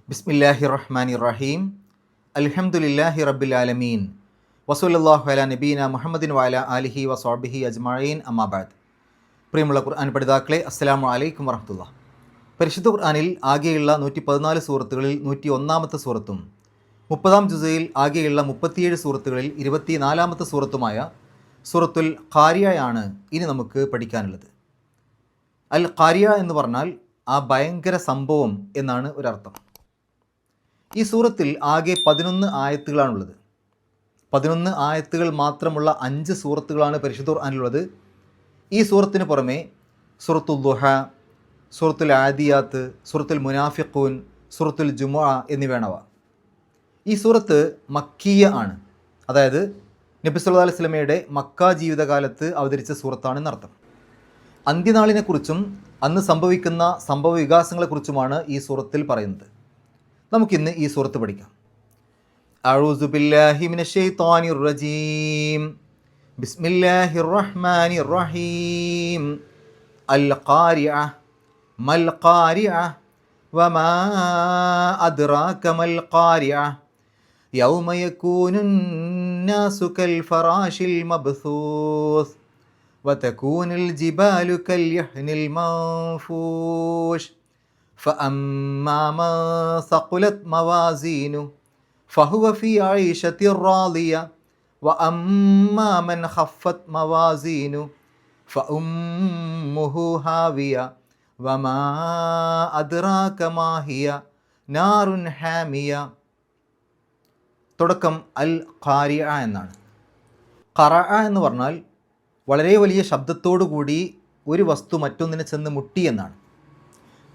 ബിസ്മില്ലാഹിർ റഹ്മാനിർ റഹീം. അൽഹംദുലില്ലാഹി റബ്ബിൽ ആലമീൻ. വസല്ലല്ലാഹു അലാ നബീന മുഹമ്മദിൻ വഅലാ ആലിഹി വസ്വഹ്ബിഹി അജ്മഈൻ. അമ്മാ ബഅദ്. പ്രിയമുള്ള ഖുർആൻ പഠിതാക്കളെ, അസ്സലാമു അലൈക്കും വറഹ്മത്തുള്ളാഹി. പരിശുദ്ധ ഖുർആനിൽ ആകെയുള്ള 114 സൂറത്തുകളിൽ 101ാമത്തെ സൂറത്തും 30-ാം ജുസയിൽ ആകെയുള്ള 37 സൂറത്തുകളിൽ 24ാമത്തെ സൂറത്തുമായ സൂറത്തുൽ ഖാരിയയാണ് ഇനി നമുക്ക് പഠിക്കാനുള്ളത്. അൽ ഖാരിയ എന്ന് പറഞ്ഞാൽ ആ ഭയങ്കര സംഭവം എന്നാണ് ഒരർത്ഥം. ഈ സൂറത്തിൽ ആകെ 11 ആയത്തുകളാണുള്ളത്. 11 ആയത്തുകൾ മാത്രമുള്ള 5 സൂറത്തുകളാണ് പരിശുദ്ധ ഖുർആനിലുള്ളത്. ഈ സൂറത്തിന് പുറമെ സൂറത്തുൽ ദുഹ, സൂറത്തുൽ ആദിയാത്ത്, സൂറത്തുൽ മുനാഫിഖൂൻ, സൂറത്തുൽ ജുമുഅ എന്നിവയാണവ. ഈ സൂറത്ത് മക്കിയ ആണ്, അതായത് നബി സല്ലല്ലാഹു അലൈഹി വസല്ലമയുടെ മക്ക ജീവിതകാലത്ത് അവതരിച്ച സൂറത്താണെന്നർത്ഥം. അന്ത്യനാളിനെക്കുറിച്ചും അന്ന് സംഭവിക്കുന്ന സംഭവ വികാസങ്ങളെക്കുറിച്ചുമാണ് ഈ സൂറത്തിൽ പറയുന്നത്. നമുക്കിന്ന് ഈ സൂറത്ത് പഠിക്കാം. അഊസു ബില്ലാഹി മിനശ് ശൈത്വാനിർ റജീം. ബിസ്മില്ലാഹിർ റഹ്മാനിർ റഹീം. അൽ ഖാരിഅ മൽ ഖാരിഅ വമാ അദ്റാക മൽ ഖാരിഅ യൗമ യകൂനുൻ നാസു കൽ ഫറാശിൽ മബ്സൂസ് വതകൂനുൽ ജിബാലു കൽ യഹ്നിൽ മൻഫൂഷ് فأما من ثقلت موازينه فهو في عيشة راضية وأما من خفت موازينه فأمه هاوية وما أدراك ما هي نار حامية. തുടക്കം അൽ ഖാരിഅ എന്നാണ്. ഖറഅ എന്ന് പറഞ്ഞാൽ വളരെ വലിയ ശബ്ദത്തോടു കൂടി ഒരു വസ്തു മറ്റൊന്നിനെ ചെന്ന് മുട്ടി എന്നാണ്.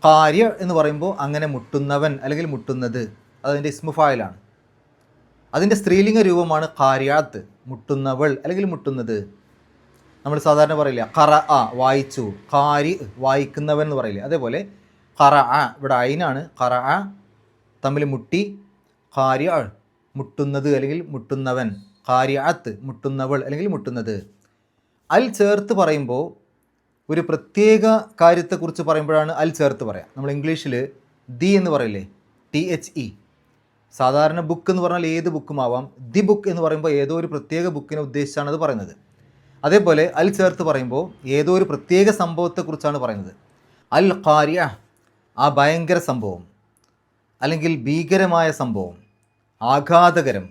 ഖാരിയ എന്ന് പറയുമ്പോൾ അങ്ങനെ മുട്ടുന്നവൻ അല്ലെങ്കിൽ മുട്ടുന്നത്, അതതിൻ്റെ ഇസ്മു ഫായിലാണ്. അതിൻ്റെ സ്ത്രീലിംഗ രൂപമാണ് ഖാരിയാത്ത്, മുട്ടുന്നവൾ അല്ലെങ്കിൽ മുട്ടുന്നത്. നമ്മൾ സാധാരണ പറയില്ല ഖറഅ വായിച്ചു, ഖാരി വായിക്കുന്നവൻ എന്ന് പറയില്ല. അതേപോലെ ഖറഅ ഇവിടെ ഐനാണ്, ഖറഅ തമ്മിൽ മുട്ടി, ഖാരിയ മുട്ടുന്നത് അല്ലെങ്കിൽ മുട്ടുന്നവൻ, ഖാരിയാത്ത് മുട്ടുന്നവൾ അല്ലെങ്കിൽ മുട്ടുന്നത്. അൽ ചേർത്ത് പറയുമ്പോൾ ഒരു പ്രത്യേക കാര്യത്തെക്കുറിച്ച് പറയുമ്പോഴാണ് അൽ ചേർത്ത് പറയാം. നമ്മൾ ഇംഗ്ലീഷിൽ ദി എന്ന് പറയില്ലേ, THE. സാധാരണ ബുക്ക് എന്ന് പറഞ്ഞാൽ ഏത് ബുക്കും ആവാം. ദി ബുക്ക് എന്ന് പറയുമ്പോൾ ഏതോ ഒരു പ്രത്യേക ബുക്കിനെ ഉദ്ദേശിച്ചാണ് അത് പറയുന്നത്. അതേപോലെ അൽ ചേർത്ത് പറയുമ്പോൾ ഏതോ ഒരു പ്രത്യേക സംഭവത്തെക്കുറിച്ചാണ് പറയുന്നത്. അൽ ഖാരിയ ആ ഭയങ്കര സംഭവം അല്ലെങ്കിൽ ഭീകരമായ സംഭവം, ആഘാതകരം,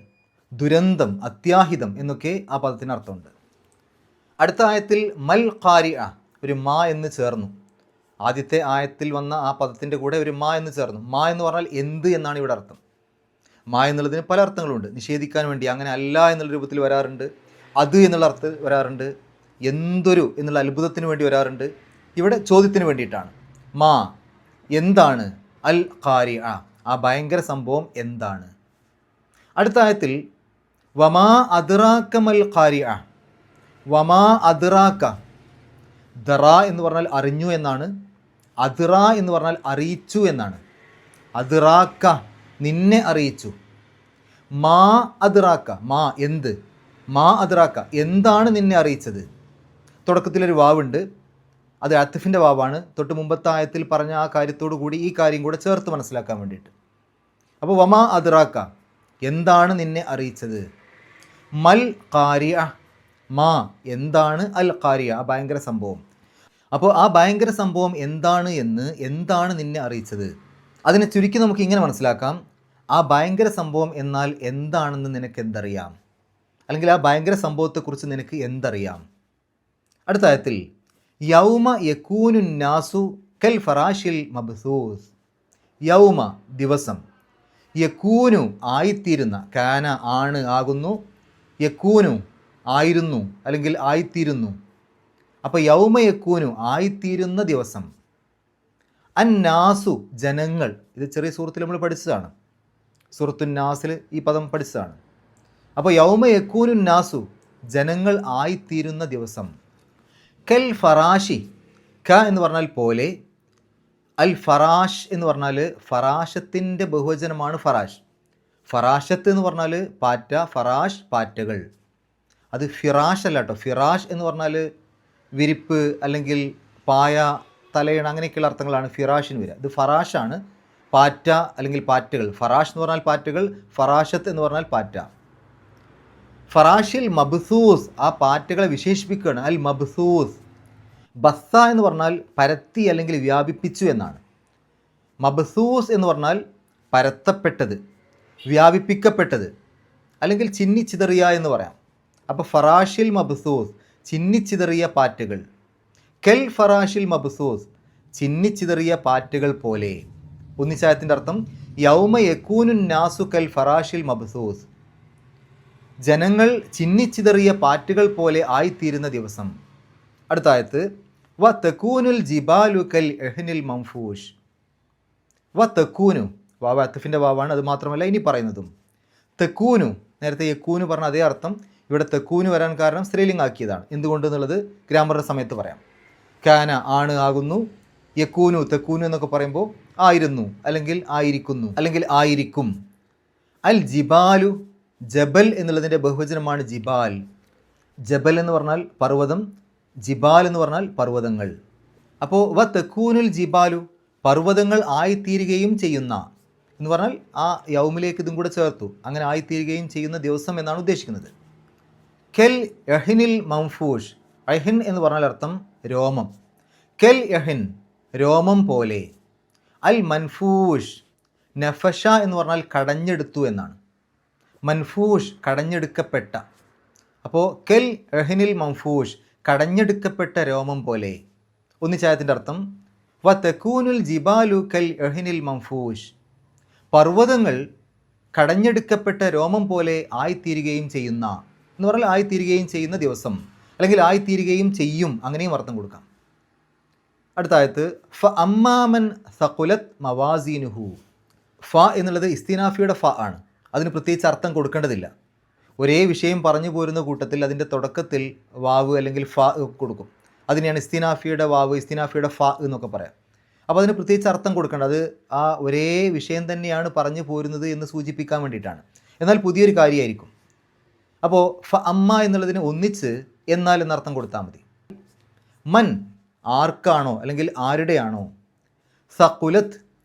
ദുരന്തം, അത്യാഹിതം എന്നൊക്കെ ആ പദത്തിന് അർത്ഥമുണ്ട്. അടുത്ത ആയത്തിൽ മൽ ഖാരിയ ഒരു മാ എന്ന് ചേർന്നു. ആദ്യത്തെ ആയത്തിൽ വന്ന ആ പദത്തിൻ്റെ കൂടെ ഒരു മാ എന്ന് ചേർന്നു. മാ എന്ന് പറഞ്ഞാൽ എന്ത് എന്നാണ് ഇവിടെ അർത്ഥം. മാ എന്നുള്ളതിന് പല അർത്ഥങ്ങളുണ്ട്. നിഷേധിക്കാൻ വേണ്ടി അങ്ങനെ അല്ല എന്നുള്ള രൂപത്തിൽ വരാറുണ്ട്, അത് എന്നുള്ള അർത്ഥത്തിൽ വരാറുണ്ട്, എന്തൊരു എന്നുള്ള അത്ഭുതത്തിന് വേണ്ടി വരാറുണ്ട്. ഇവിടെ ചോദ്യത്തിന് വേണ്ടിയിട്ടാണ്. മാ എന്താണ്, അൽ ഖാരിഅ ആ ഭയങ്കര സംഭവം എന്താണ്. അടുത്ത ആയത്തിൽ വമാ അദ്റാക മൽ ഖാരിഅ. വമാ അദ്റാക, ദറ എന്ന് പറഞ്ഞാൽ അറിഞ്ഞു എന്നാണ്, അദ്റ എന്ന് പറഞ്ഞാൽ അറിയിച്ചു എന്നാണ്. അദ്റാക നിന്നെ അറിയിച്ചു. മാ അദ്റാക മാ എന്ത്, മാ അദ്റാക എന്താണ് നിന്നെ അറിയിച്ചത്. തുടക്കത്തിലൊരു വാവുണ്ട്, അത് അത്ഫിൻ്റെ വാവാണ്. തൊട്ട് മുമ്പത്തെ ആയത്തിൽ പറഞ്ഞ ആ കാര്യത്തോടു കൂടി ഈ കാര്യം കൂടെ ചേർത്ത് മനസ്സിലാക്കാൻ വേണ്ടിയിട്ട്. അപ്പോൾ വമാ അദ്റാക എന്താണ് നിന്നെ അറിയിച്ചത്. മൽ ഖാരിഅ മാ എന്താണ്, അൽ ഖാരിയ ആ ഭയങ്കര സംഭവം. അപ്പോൾ ആ ഭയങ്കര സംഭവം എന്താണ് എന്ന്, എന്താണ് നിന്നെ അറിയിച്ചത്, അതിനെ ചുരുക്കി നമുക്ക് ഇങ്ങനെ മനസ്സിലാക്കാം. ആ ഭയങ്കര സംഭവം എന്നാൽ എന്താണെന്ന് നിനക്ക് എന്തറിയാം, അല്ലെങ്കിൽ ആ ഭയങ്കര സംഭവത്തെക്കുറിച്ച് നിനക്ക് എന്തറിയാം. അടുത്ത ആയത്തിൽ യൗമ യകൂനു നാസു കൽ ഫറാഷിൽ മബ്സൂസ്. യൗമ ദിവസം, യകൂനു ആയിത്തീരുന്ന, കാന ആണ് ആകുന്നു, യകൂനു ആയിരുന്നു അല്ലെങ്കിൽ ആയിത്തീരുന്നു. അപ്പോൾ യൗമ യകൂനു ആയിത്തീരുന്ന ദിവസം, അന്നാസു ജനങ്ങൾ, ഇത് ചെറിയ സൂറത്തിൽ നമ്മൾ പഠിച്ചതാണ്, സൂറത്തുൻ നാസിൽ ഈ പദം പഠിച്ചതാണ്. അപ്പോൾ യൗമ യകൂനു നാസു ജനങ്ങൾ ആയിത്തീരുന്ന ദിവസം. കൽ ഫറാഷി, ക എന്ന് പറഞ്ഞാൽ പോലെ, അൽ ഫറാഷ് എന്ന് പറഞ്ഞാൽ ഫറാഷത്തിൻ്റെ ബഹുവചനമാണ് ഫറാഷ്. ഫറാഷത്ത് എന്ന് പറഞ്ഞാൽ പാറ്റ, ഫറാഷ് പാറ്റകൾ. അത് ഫിറാഷ് അല്ല കേട്ടോ. ഫിറാഷ് എന്ന് പറഞ്ഞാൽ വിരിപ്പ് അല്ലെങ്കിൽ പായ, തലയണ അങ്ങനെയൊക്കെയുള്ള അർത്ഥങ്ങളാണ് ഫിറാഷിന് വരിക. ഇത് ഫറാഷാണ്. പാറ്റ അല്ലെങ്കിൽ പാറ്റകൾ. ഫറാഷ് എന്ന് പറഞ്ഞാൽ പാറ്റകൾ, ഫറാഷത്ത് എന്ന് പറഞ്ഞാൽ പാറ്റ. ഫറാഷിൽ മബ്സൂസ്, ആ പാറ്റകളെ വിശേഷിപ്പിക്കുകയാണ്. അൽ മബ്സൂസ്. ബസ്സ എന്ന് പറഞ്ഞാൽ പരത്തി അല്ലെങ്കിൽ വ്യാപിപ്പിച്ചു എന്നാണ്. മബ്സൂസ് എന്ന് പറഞ്ഞാൽ പരത്തപ്പെട്ടത്, വ്യാപിപ്പിക്കപ്പെട്ടത്, അല്ലെങ്കിൽ ചിന്നിച്ചിതറിയ എന്ന് പറയാം. അപ്പോൾ ഫറാഷിൽ മബ്സൂസ്, ചിന്നിച്ചിതറിയ പാറ്റകൾ. കെൽ ഫറാഷിൽ മബ്സൂസ്, ചിന്നിച്ചിതറിയ പാറ്റകൾ പോലെ. ഒന്നിച്ചായത്തിൻ്റെ അർത്ഥം യൗമ യകൂനു നാസു കൽ ഫറാഷിൽ മബ്സൂസ്, ജനങ്ങൾ ചിന്നിച്ചിതറിയ പാറ്റുകൾ പോലെ ആയിത്തീരുന്ന ദിവസം. അടുത്ത ആയത്ത് വ തകൂനുൽ ജിബാലു കൽ എഹ്നിൽ മംഫൂഷ്. വ തക്കൂനു, വാവ് അത്തഫിൻ്റെ വാവാണ്. അത് മാത്രമല്ല ഇനി പറയുന്നതും തെക്കൂനു, നേരത്തെ യക്കൂനു പറഞ്ഞ അതേ അർത്ഥം ഇവിടെ തെക്കൂനു വരാൻ കാരണം സ്ത്രീലിംഗ് ആക്കിയതാണ്. എന്തുകൊണ്ട് എന്നുള്ളത് ഗ്രാമറിൻ്റെ സമയത്ത് പറയാം. കാന ആണ് ആകുന്നു, യക്കൂനു തെക്കൂനു എന്നൊക്കെ പറയുമ്പോൾ ആയിരുന്നു അല്ലെങ്കിൽ ആയിരിക്കുന്നു അല്ലെങ്കിൽ ആയിരിക്കും. അൽ ജിബാലു, ജബൽ എന്നുള്ളതിൻ്റെ ബഹുവചനമാണ് ജിബാൽ. ജബൽ എന്ന് പറഞ്ഞാൽ പർവ്വതം, ജിബാൽ എന്ന് പറഞ്ഞാൽ പർവ്വതങ്ങൾ. അപ്പോൾ വ തെക്കൂനുൽ ജിബാലു, പർവ്വതങ്ങൾ ആയിത്തീരുകയും ചെയ്യുന്ന എന്ന് പറഞ്ഞാൽ ആ യൗമിലേക്ക് ഇതും കൂടെ ചേർത്തു, അങ്ങനെ ആയിത്തീരുകയും ചെയ്യുന്ന ദിവസം എന്നാണ് ഉദ്ദേശിക്കുന്നത്. കെൽ യഹിനിൽ മംഫൂഷ്, അഹിൻ എന്ന് പറഞ്ഞാൽ അർത്ഥം രോമം. കെൽ യഹിൻ, രോമം പോലെ. അൽ മൻഫൂഷ്, നഫഷ എന്ന് പറഞ്ഞാൽ കടഞ്ഞെടുത്തു എന്നാണ്. മൻഫൂഷ്, കടഞ്ഞെടുക്കപ്പെട്ട. അപ്പോൾ കെൽ യഹിനിൽ മംഫൂഷ്, കടഞ്ഞെടുക്കപ്പെട്ട രോമം പോലെ. ഒന്നിച്ചായത്തിൻ്റെ അർത്ഥം വ തകൂനുൽ ജിബാലു കൽ യഹിനിൽ മംഫൂഷ്, പർവ്വതങ്ങൾ കടഞ്ഞെടുക്കപ്പെട്ട രോമം പോലെ ആയിത്തീരുകയും ചെയ്യുന്ന എന്ന് പറഞ്ഞാൽ ആയിത്തീരുകയും ചെയ്യുന്ന ദിവസം, അല്ലെങ്കിൽ ആയിത്തീരുകയും ചെയ്യും, അങ്ങനെയും അർത്ഥം കൊടുക്കാം. അടുത്ത ആയത്ത് ഫ അമ്മാമൻ സഖുലത് മവാസീനുഹു. ഫ എന്നുള്ളത് ഇസ്തിനാഫിയുടെ ഫ ആണ്. അതിന് പ്രത്യേകിച്ച് അർത്ഥം കൊടുക്കേണ്ടതില്ല. ഒരേ വിഷയം പറഞ്ഞു പോരുന്ന കൂട്ടത്തിൽ അതിൻ്റെ തുടക്കത്തിൽ വാവ് അല്ലെങ്കിൽ ഫ കൊടുക്കും. അതിനെയാണ് ഇസ്തിനാഫിയുടെ വാവ്, ഇസ്തിനാഫിയുടെ ഫ എന്നൊക്കെ പറയാം. അപ്പോൾ അതിന് പ്രത്യേകിച്ച് അർത്ഥം കൊടുക്കേണ്ട, അത് ആ ഒരേ വിഷയം തന്നെയാണ് പറഞ്ഞു പോരുന്നത് എന്ന് സൂചിപ്പിക്കാൻ വേണ്ടിയിട്ടാണ്. എന്നാൽ പുതിയൊരു കാര്യമായിരിക്കും. അപ്പോൾ ഫ അമ്മ എന്നുള്ളതിന് ഒന്നിച്ച് എന്നാൽ എന്നർത്ഥം കൊടുത്താൽ മതി. മൻ, ആർക്കാണോ അല്ലെങ്കിൽ ആരുടെയാണോ. സഖുലത്ത്,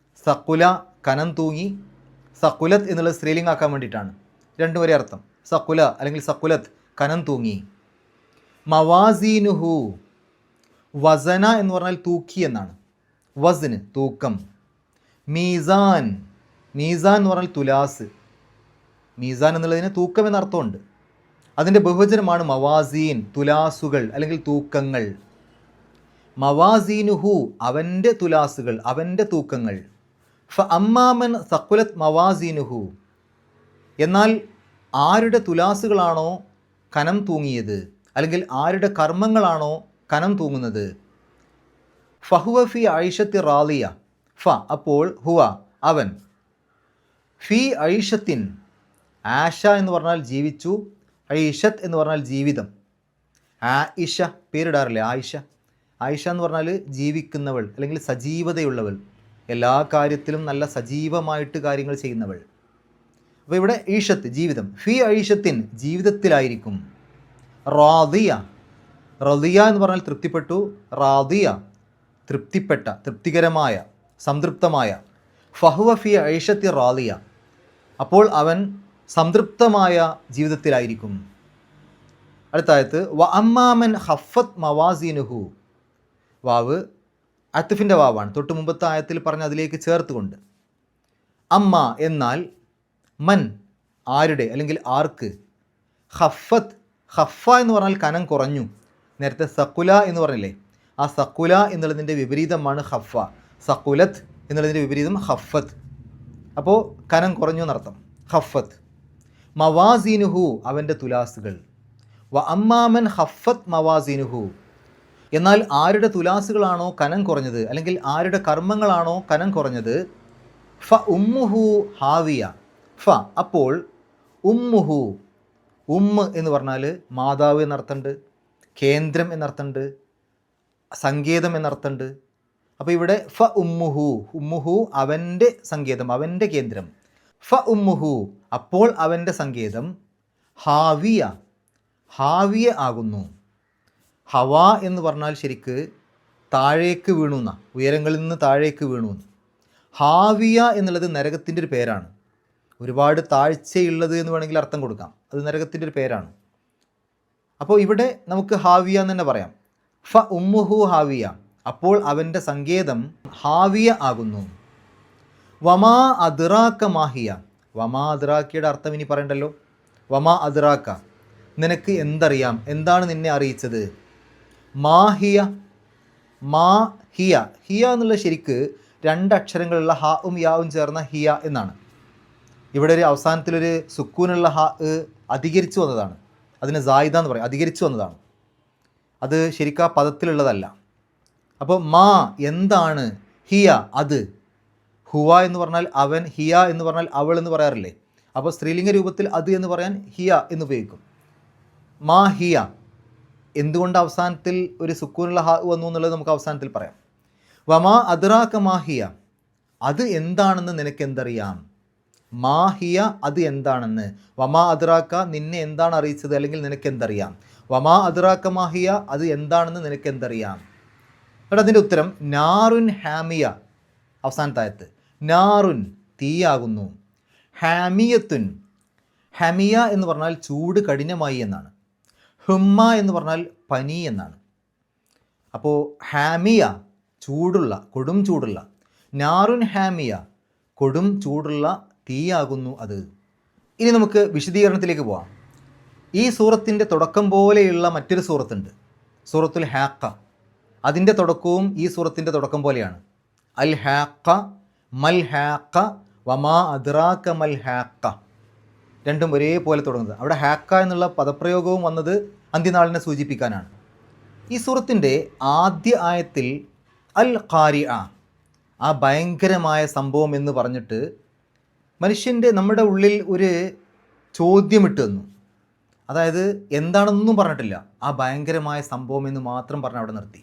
സഖുല കനം തൂങ്ങി. സഖുലത്ത് എന്നുള്ളത് സ്ത്രീലിംഗ് ആക്കാൻ വേണ്ടിയിട്ടാണ്. രണ്ടും ഒരേ അർത്ഥം. സഖുല അല്ലെങ്കിൽ സഖുലത്ത്, കനം തൂങ്ങി. മവാസീനുഹു, വസന എന്ന് പറഞ്ഞാൽ തൂക്കി എന്നാണ്. വസ്ന്, തൂക്കം. മീസാൻ, മീസാൻ എന്ന് പറഞ്ഞാൽ തുലാസ്. മീസാൻ എന്നുള്ളതിന് തൂക്കം എന്ന അർത്ഥമുണ്ട്. അതിൻ്റെ ബഹുവചനമാണ് മവാസീൻ, തുലാസുകൾ അല്ലെങ്കിൽ തൂക്കങ്ങൾ. മവാസീനുഹു, അവൻ്റെ തുലാസുകൾ, അവൻ്റെ തൂക്കങ്ങൾ. ഫ അമ്മാമൻ സഖുലത് മവാസീനുഹു, എന്നാൽ ആരുടെ തുലാസുകളാണോ കനം തൂങ്ങിയത്, അല്ലെങ്കിൽ ആരുടെ കർമ്മങ്ങളാണോ കനം തൂങ്ങുന്നത്. ഫഹുവ ഫി ഐഷത്തി റാലിയ. ഫ അപ്പോൾ ഹുവ അവൻ, ഫി ഐഷത്തിൻ, ആഷ എന്ന് പറഞ്ഞാൽ ജീവിച്ചു, ഐഷത്ത് എന്ന് പറഞ്ഞാൽ ജീവിതം. ആയിഷ പേരിടാറില്ലേ, ആയിഷ. ആയിഷ എന്ന് പറഞ്ഞാൽ ജീവിക്കുന്നവൾ അല്ലെങ്കിൽ സജീവതയുള്ളവൾ, എല്ലാ കാര്യത്തിലും നല്ല സജീവമായിട്ട് കാര്യങ്ങൾ ചെയ്യുന്നവൾ. അപ്പോൾ ഇവിടെ ഈഷത്ത് ജീവിതം. ഫി ഐഷത്തിൻ, ജീവിതത്തിലായിരിക്കും. റാദിയ, റദിയ എന്ന് പറഞ്ഞാൽ തൃപ്തിപ്പെട്ടു, റാദിയ തൃപ്തിപ്പെട്ട, തൃപ്തികരമായ, സംതൃപ്തമായ. ഫഹുവ ഫി ഐഷത്തി റാദിയ, അപ്പോൾ അവൻ സംതൃപ്തമായ ജീവിതത്തിലായിരിക്കും. അടുത്തായത് വ അമ്മാമൻ ഹഫത്ത് മവാസീനുഹു. വാവ് അത്ഫിൻ്റെ വാവാണ്, തൊട്ട് മുമ്പത്തെ ആയത്തിൽ പറഞ്ഞ അതിലേക്ക് ചേർത്തുകൊണ്ട്. അമ്മ എന്നാൽ, മൻ ആരുടെ അല്ലെങ്കിൽ ആർക്ക്. ഹഫത്ത്, ഹഫ എന്ന് പറഞ്ഞാൽ കനം കുറഞ്ഞു. നേരത്തെ സക്കുല എന്ന് പറഞ്ഞില്ലേ, ആ സക്കുല എന്നുള്ളതിൻ്റെ വിപരീതമാണ് ഹഫ. സക്കുലത്ത് എന്നുള്ളതിൻ്റെ വിപരീതം ഹഫത്ത്. അപ്പോൾ കനം കുറഞ്ഞു എന്നർത്ഥം. ഹഫത്ത്. മവാസീനുഹു, അവൻ്റെ തുലാസുകൾ. വ അമ്മാമൻ ഹഫത്ത് മവാസീനുഹു, എന്നാൽ ആരുടെ തുലാസുകളാണോ കനം കുറഞ്ഞത്, അല്ലെങ്കിൽ ആരുടെ കർമ്മങ്ങളാണോ കനം കുറഞ്ഞത്. ഫ ഉമ്മുഹു ഹാവിയ. ഫ അപ്പോൾ ഉമ്മുഹു, ഉമ്മ് എന്ന് പറഞ്ഞാൽ മാതാവ് എന്നർത്ഥമുണ്ട്, കേന്ദ്രം എന്നർത്ഥമുണ്ട്, സങ്കേതം എന്നർത്ഥമുണ്ട്. അപ്പോൾ ഇവിടെ ഫ ഉമ്മുഹു, ഉമ്മുഹു അവൻ്റെ സങ്കേതം, അവൻ്റെ കേന്ദ്രം. ഫ ഉമ്മുഹു അപ്പോൾ അവൻ്റെ സങ്കേതം. ഹാവിയ, ഹാവിയ ആകുന്നു. ഹവ എന്ന് പറഞ്ഞാൽ ശരിക്ക് താഴേക്ക് വീണുന്ന, ഉയരങ്ങളിൽ നിന്ന് താഴേക്ക് വീണു. ഹാവിയ എന്നുള്ളത് നരകത്തിൻ്റെ ഒരു പേരാണ്. ഒരുപാട് താഴ്ചയുള്ളത് എന്ന് വേണമെങ്കിൽ അർത്ഥം കൊടുക്കാം. അത് നരകത്തിൻ്റെ ഒരു പേരാണ്. അപ്പോൾ ഇവിടെ നമുക്ക് ഹാവിയ എന്ന് തന്നെ പറയാം. ഫ ഉമ്മുഹു ഹാവിയ, അപ്പോൾ അവൻ്റെ സങ്കേതം ഹാവിയ ആകുന്നു. വമാ അദ്റാക്ക മാഹിയ, വമാ അദ്റാക്കയുടെ അർത്ഥം ഇനി പറയണ്ടല്ലോ. വമാ അദ്റാക്ക, നിനക്ക് എന്തറിയാം, എന്താണ് നിന്നെ അറിയിച്ചത്. മാഹിയ, മാ ഹിയ, ഹിയ എന്നുള്ള ശരിക്ക് 2 അക്ഷരങ്ങളുള്ള ഹാവും യാവും ചേർന്ന ഹിയ എന്നാണ്. ഇവിടെ ഒരു അവസാനത്തിലൊരു സുക്കൂനുള്ള ഹാ അധികരിച്ചു വന്നതാണ്. അതിന് സായിദ എന്ന് പറയും, അധികരിച്ചു വന്നതാണ്. അത് ശരിക്കും ആ പദത്തിലുള്ളതല്ല. അപ്പോൾ മാ എന്താണ്, ഹിയ അത്, ഹുവ എന്ന് പറഞ്ഞാൽ അവൻ, ഹിയ എന്ന് പറഞ്ഞാൽ അവൾ എന്ന് പറയാറില്ലേ. അപ്പോൾ സ്ത്രീലിംഗ രൂപത്തിൽ അത് എന്ന് പറയാൻ ഹിയ എന്ന് ഉപയോഗിക്കും. മാ ഹിയ, എന്തുകൊണ്ട് അവസാനത്തിൽ ഒരു സുക്കൂനുള്ള ഹാ വന്നു എന്നുള്ളത് നമുക്ക് അവസാനത്തിൽ പറയാം. വമാ അദ്റാക മാഹിയ, അത് എന്താണെന്ന് നിനക്ക് എന്തറിയാം. മാഹിയ, അത് എന്താണെന്ന്. വമാ അദ്റാക, നിന്നെ എന്താണ് അറിയിച്ചത്, അല്ലെങ്കിൽ നിനക്ക് എന്തറിയാം. വമാ അദ്റാക മാഹിയ, അത് എന്താണെന്ന് നിനക്ക് എന്തറിയാം. എന്നിട്ട് അതിൻ്റെ ഉത്തരം നാറുൻ ഹാമിയ, അവസാനത്തായത്ത്. നാറുൻ തീയാകുന്നു. ഹാമിയത്തുൻ, ഹമിയ എന്ന് പറഞ്ഞാൽ ചൂട് കഠിനമായി എന്നാണ്. ഹുമ്മ എന്ന് പറഞ്ഞാൽ പനി എന്നാണ്. അപ്പോൾ ഹാമിയ ചൂടുള്ള, കൊടും ചൂടുള്ള. നാറുൻ ഹാമിയ, കൊടും ചൂടുള്ള തീയാകുന്നു അത്. ഇനി നമുക്ക് വിശദീകരണത്തിലേക്ക് പോകാം. ഈ സൂറത്തിൻ്റെ തുടക്കം പോലെയുള്ള മറ്റൊരു സൂറത്തുണ്ട്, സൂറത്തുൽ ഹാക്ക. അതിൻ്റെ തുടക്കവും ഈ സൂറത്തിൻ്റെ തുടക്കം പോലെയാണ്. അൽ ഹാക്ക, മൽ ഹാക്ക, വമാ അദ്റാക മൽ ഹാക്ക, രണ്ടും ഒരേപോലെ തുടങ്ങുന്നത്. അവിടെ ഹാക്ക എന്നുള്ള പദപ്രയോഗവും വന്നത് അന്ത്യനാളിനെ സൂചിപ്പിക്കാനാണ്. ഈ സൂറത്തിൻ്റെ ആദ്യ ആയത്തിൽ അൽ ഖാരിഅ, ആ ഭയങ്കരമായ സംഭവം എന്ന് പറഞ്ഞിട്ട് നമ്മുടെ ഉള്ളിൽ ഒരു ചോദ്യമിട്ട് തന്നു. അതായത് എന്താണെന്നൊന്നും പറഞ്ഞിട്ടില്ല, ആ ഭയങ്കരമായ സംഭവം എന്ന് മാത്രം പറഞ്ഞ് അവിടെ നിർത്തി.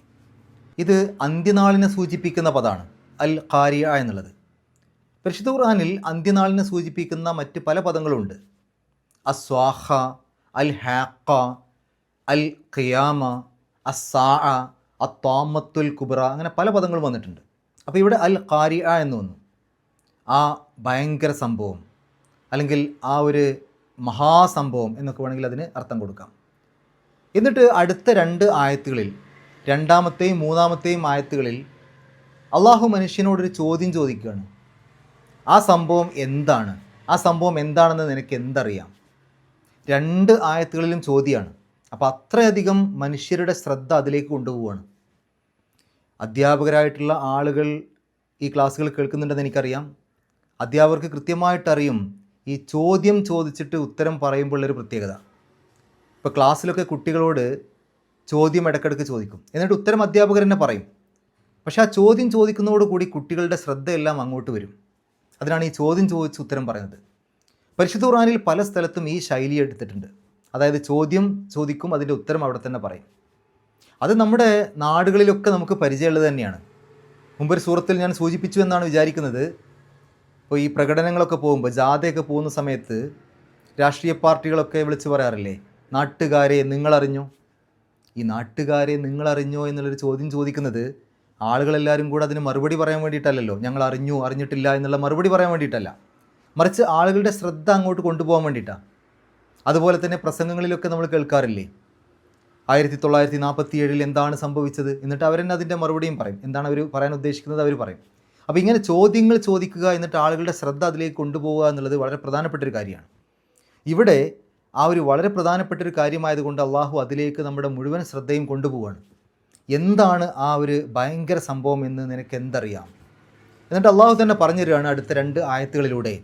ഇത് അന്ത്യനാളിനെ സൂചിപ്പിക്കുന്ന പദമാണ് അൽ ഖാരിഅ എന്നുള്ളത്. പരിശുദ്ധ ഖുർആനിൽ അന്ത്യനാളിനെ സൂചിപ്പിക്കുന്ന മറ്റ് പല പദങ്ങളുണ്ട്. അസ്വാഖ, അൽ ഹാക്ക, അൽ ഖിയാമ, അസ്സാഅ, അത്താമത്തുൽ കുബ്ര, അങ്ങനെ പല പദങ്ങളും വന്നിട്ടുണ്ട്. അപ്പോൾ ഇവിടെ അൽ ഖാരിഅ എന്ന് വന്നു, ആ ഭയങ്കര സംഭവം, അല്ലെങ്കിൽ ആ ഒരു മഹാസംഭവം എന്നൊക്കെ വേണമെങ്കിൽ അതിന് അർത്ഥം കൊടുക്കാം. എന്നിട്ട് അടുത്ത 2 ആയത്തുകളിൽ, 2ാമത്തെയും 3ാമത്തെയും ആയത്തുകളിൽ അള്ളാഹു മനുഷ്യനോടൊരു ചോദ്യം ചോദിക്കുകയാണ്. ആ സംഭവം എന്താണ്, ആ സംഭവം എന്താണെന്ന് നിനക്ക് എന്തറിയാം. 2 ആയത്തുകളിലും ചോദ്യമാണ്. അപ്പോൾ അത്രയധികം മനുഷ്യരുടെ ശ്രദ്ധ അതിലേക്ക് കൊണ്ടുപോവുകയാണ്. അധ്യാപകരായിട്ടുള്ള ആളുകൾ ഈ ക്ലാസ്സുകൾ കേൾക്കുന്നുണ്ടെന്ന് എനിക്കറിയാം. അധ്യാപകർക്ക് കൃത്യമായിട്ടറിയും ഈ ചോദ്യം ചോദിച്ചിട്ട് ഉത്തരം പറയുമ്പോഴുള്ളൊരു പ്രത്യേകത. ഇപ്പോൾ ക്ലാസ്സിലൊക്കെ കുട്ടികളോട് ചോദ്യം ഇടയ്ക്കിടയ്ക്ക് ചോദിക്കും, എന്നിട്ട് ഉത്തരം അധ്യാപകർ തന്നെ പറയും. പക്ഷേ ആ ചോദ്യം ചോദിക്കുന്നതോടുകൂടി കുട്ടികളുടെ ശ്രദ്ധയെല്ലാം അങ്ങോട്ട് വരും. അതിനാണ് ഈ ചോദ്യം ചോദിച്ച് ഉത്തരം പറയുന്നത്. പരിശുദ്ധ ഖുർആനിൽ പല സ്ഥലത്തും ഈ ശൈലി എടുത്തിട്ടുണ്ട്. അതായത് ചോദ്യം ചോദിക്കും, അതിൻ്റെ ഉത്തരം അവിടെ തന്നെ പറയും. അത് നമ്മുടെ നാടുകളിലൊക്കെ നമുക്ക് പരിചയമുള്ളത് തന്നെയാണ്. മുമ്പൊരു സൂറത്തിൽ ഞാൻ സൂചിപ്പിച്ചു എന്നാണ് വിചാരിക്കുന്നത്. ഇപ്പോൾ ഈ പ്രകടനങ്ങളൊക്കെ പോകുമ്പോൾ, ജാഥയൊക്കെ പോകുന്ന സമയത്ത് രാഷ്ട്രീയ പാർട്ടികളൊക്കെ വിളിച്ച് പറയാറില്ലേ, നാട്ടുകാരെ നിങ്ങളറിഞ്ഞോ. ഈ നാട്ടുകാരെ നിങ്ങളറിഞ്ഞോ എന്നുള്ളൊരു ചോദ്യം ചോദിക്കുന്നത് ആളുകളെല്ലാവരും കൂടെ അതിന് മറുപടി പറയാൻ വേണ്ടിയിട്ടല്ലല്ലോ, ഞങ്ങൾ അറിഞ്ഞു അറിഞ്ഞിട്ടില്ല എന്നുള്ള മറുപടി പറയാൻ വേണ്ടിയിട്ടല്ല, മറിച്ച് ആളുകളുടെ ശ്രദ്ധ അങ്ങോട്ട് കൊണ്ടുപോകാൻ വേണ്ടിയിട്ടാണ്. അതുപോലെ തന്നെ പ്രസംഗങ്ങളിലൊക്കെ നമ്മൾ കേൾക്കാറില്ലേ, 1947 എന്താണ് സംഭവിച്ചത്, എന്നിട്ട് അവരെന്നെ അതിൻ്റെ മറുപടിയും പറയും, എന്താണ് അവർ പറയാൻ ഉദ്ദേശിക്കുന്നത് അവർ പറയും. അപ്പോൾ ഇങ്ങനെ ചോദ്യങ്ങൾ ചോദിക്കുക, എന്നിട്ട് ആളുകളുടെ ശ്രദ്ധ അതിലേക്ക് കൊണ്ടുപോകുക എന്നുള്ളത് വളരെ പ്രധാനപ്പെട്ടൊരു കാര്യമാണ്. ഇവിടെ ആ ഒരു വളരെ പ്രധാനപ്പെട്ടൊരു കാര്യമായതുകൊണ്ട് അള്ളാഹു അതിലേക്ക് നമ്മുടെ മുഴുവൻ ശ്രദ്ധയും കൊണ്ടുപോവുകയാണ്. എന്താണ് ആ ഒരു ഭയങ്കര സംഭവം എന്ന് നിനക്ക് എന്തറിയാം. എന്നിട്ട് അള്ളാഹു തന്നെ പറഞ്ഞു തരികയാണ് അടുത്ത 2 ആയത്തുകളിലൂടെ.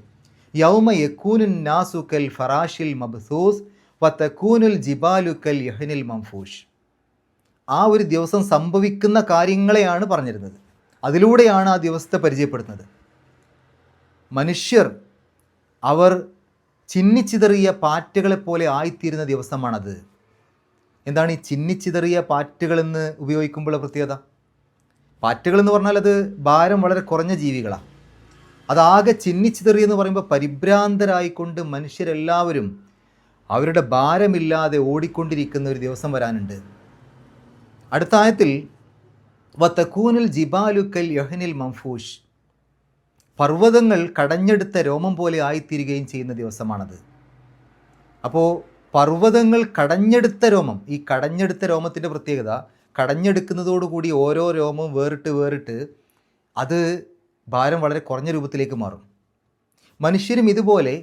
യൗമ യകൂനുൻ നാസു കൽ ഫറാഷിൽ മബ്സൂസ് വതകൂനുൽ ജിബാലു കൽ യഹ്നിൽ മംഫൂഷ്. ആ ഒരു ദിവസം സംഭവിക്കുന്ന കാര്യങ്ങളെയാണ് പറഞ്ഞിരുന്നത്. അതിലൂടെയാണ് ആ ദിവസത്തെ പരിചയപ്പെടുത്തുന്നത്. മനുഷ്യർ അവർ ചിന്നിച്ചിതറിയ പാറ്റകളെപ്പോലെ ആയിത്തീരുന്ന ദിവസമാണത്. എന്താണ് ഈ ചിന്നിച്ചിതറിയ പാറ്റുകളെന്ന് ഉപയോഗിക്കുമ്പോൾ പ്രത്യേകത? പാറ്റുകളെന്ന് പറഞ്ഞാൽ അത് ഭാരം വളരെ കുറഞ്ഞ ജീവികളാണ്. അതാകെ ചിന്നിച്ചിതറിയെന്ന് പറയുമ്പോൾ പരിഭ്രാന്തരായിക്കൊണ്ട് മനുഷ്യരെല്ലാവരും അവരുടെ ഭാരമില്ലാതെ ഓടിക്കൊണ്ടിരിക്കുന്ന ഒരു ദിവസം വരാനുണ്ട്. അടുത്ത ആയത്തിൽ വതകൂനുൽ ജിബാലു കൽ യഹ്നിൽ മംഫൂഷ്, പർവ്വതങ്ങൾ കടഞ്ഞെടുത്ത രോമം പോലെ ആയിത്തീരുകയും ചെയ്യുന്ന ദിവസമാണത്. അപ്പോൾ പർവ്വതങ്ങൾ കടഞ്ഞെടുത്ത രോമം, ഈ കടഞ്ഞെടുത്ത രോമത്തിൻ്റെ പ്രത്യേകത, കടഞ്ഞെടുക്കുന്നതോടുകൂടി ഓരോ രോമവും വേറിട്ട് അത് ഭാരം വളരെ കുറഞ്ഞ രൂപത്തിലേക്ക് മാറും. മനുഷ്യരും ഇതുപോലെ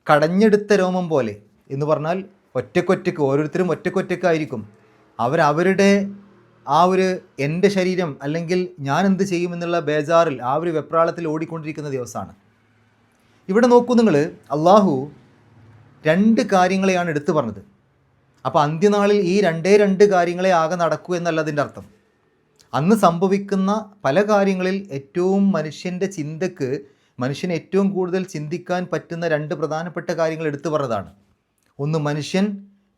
കടഞ്ഞെടുത്ത രോമം പോലെ എന്ന് പറഞ്ഞാൽ ഒറ്റക്കൊറ്റക്ക്, ഓരോരുത്തരും ഒറ്റക്കൊറ്റക്കായിരിക്കും. അവരവരുടെ ആ ഒരു എൻ്റെ ശരീരം അല്ലെങ്കിൽ ഞാൻ എന്ത് ചെയ്യുമെന്നുള്ള ബേജാറിൽ, ആ ഒരു വെപ്രാളത്തിൽ ഓടിക്കൊണ്ടിരിക്കുന്ന ദിവസമാണ്. ഇവിടെ നോക്കൂ നിങ്ങൾ, അള്ളാഹു 2 കാര്യങ്ങളെയാണ് എടുത്തു പറഞ്ഞത്. അപ്പോൾ അന്ത്യനാളിൽ ഈ രണ്ട് കാര്യങ്ങളെ ആകെ നടക്കൂ എന്നല്ല അതിൻ്റെ അർത്ഥം. അന്ന് സംഭവിക്കുന്ന പല കാര്യങ്ങളിൽ ഏറ്റവും മനുഷ്യൻ്റെ ചിന്തക്ക്, മനുഷ്യന് ഏറ്റവും കൂടുതൽ ചിന്തിക്കാൻ പറ്റുന്ന 2 പ്രധാനപ്പെട്ട കാര്യങ്ങൾ എടുത്തു പറഞ്ഞതാണ്. ഒന്ന്, മനുഷ്യൻ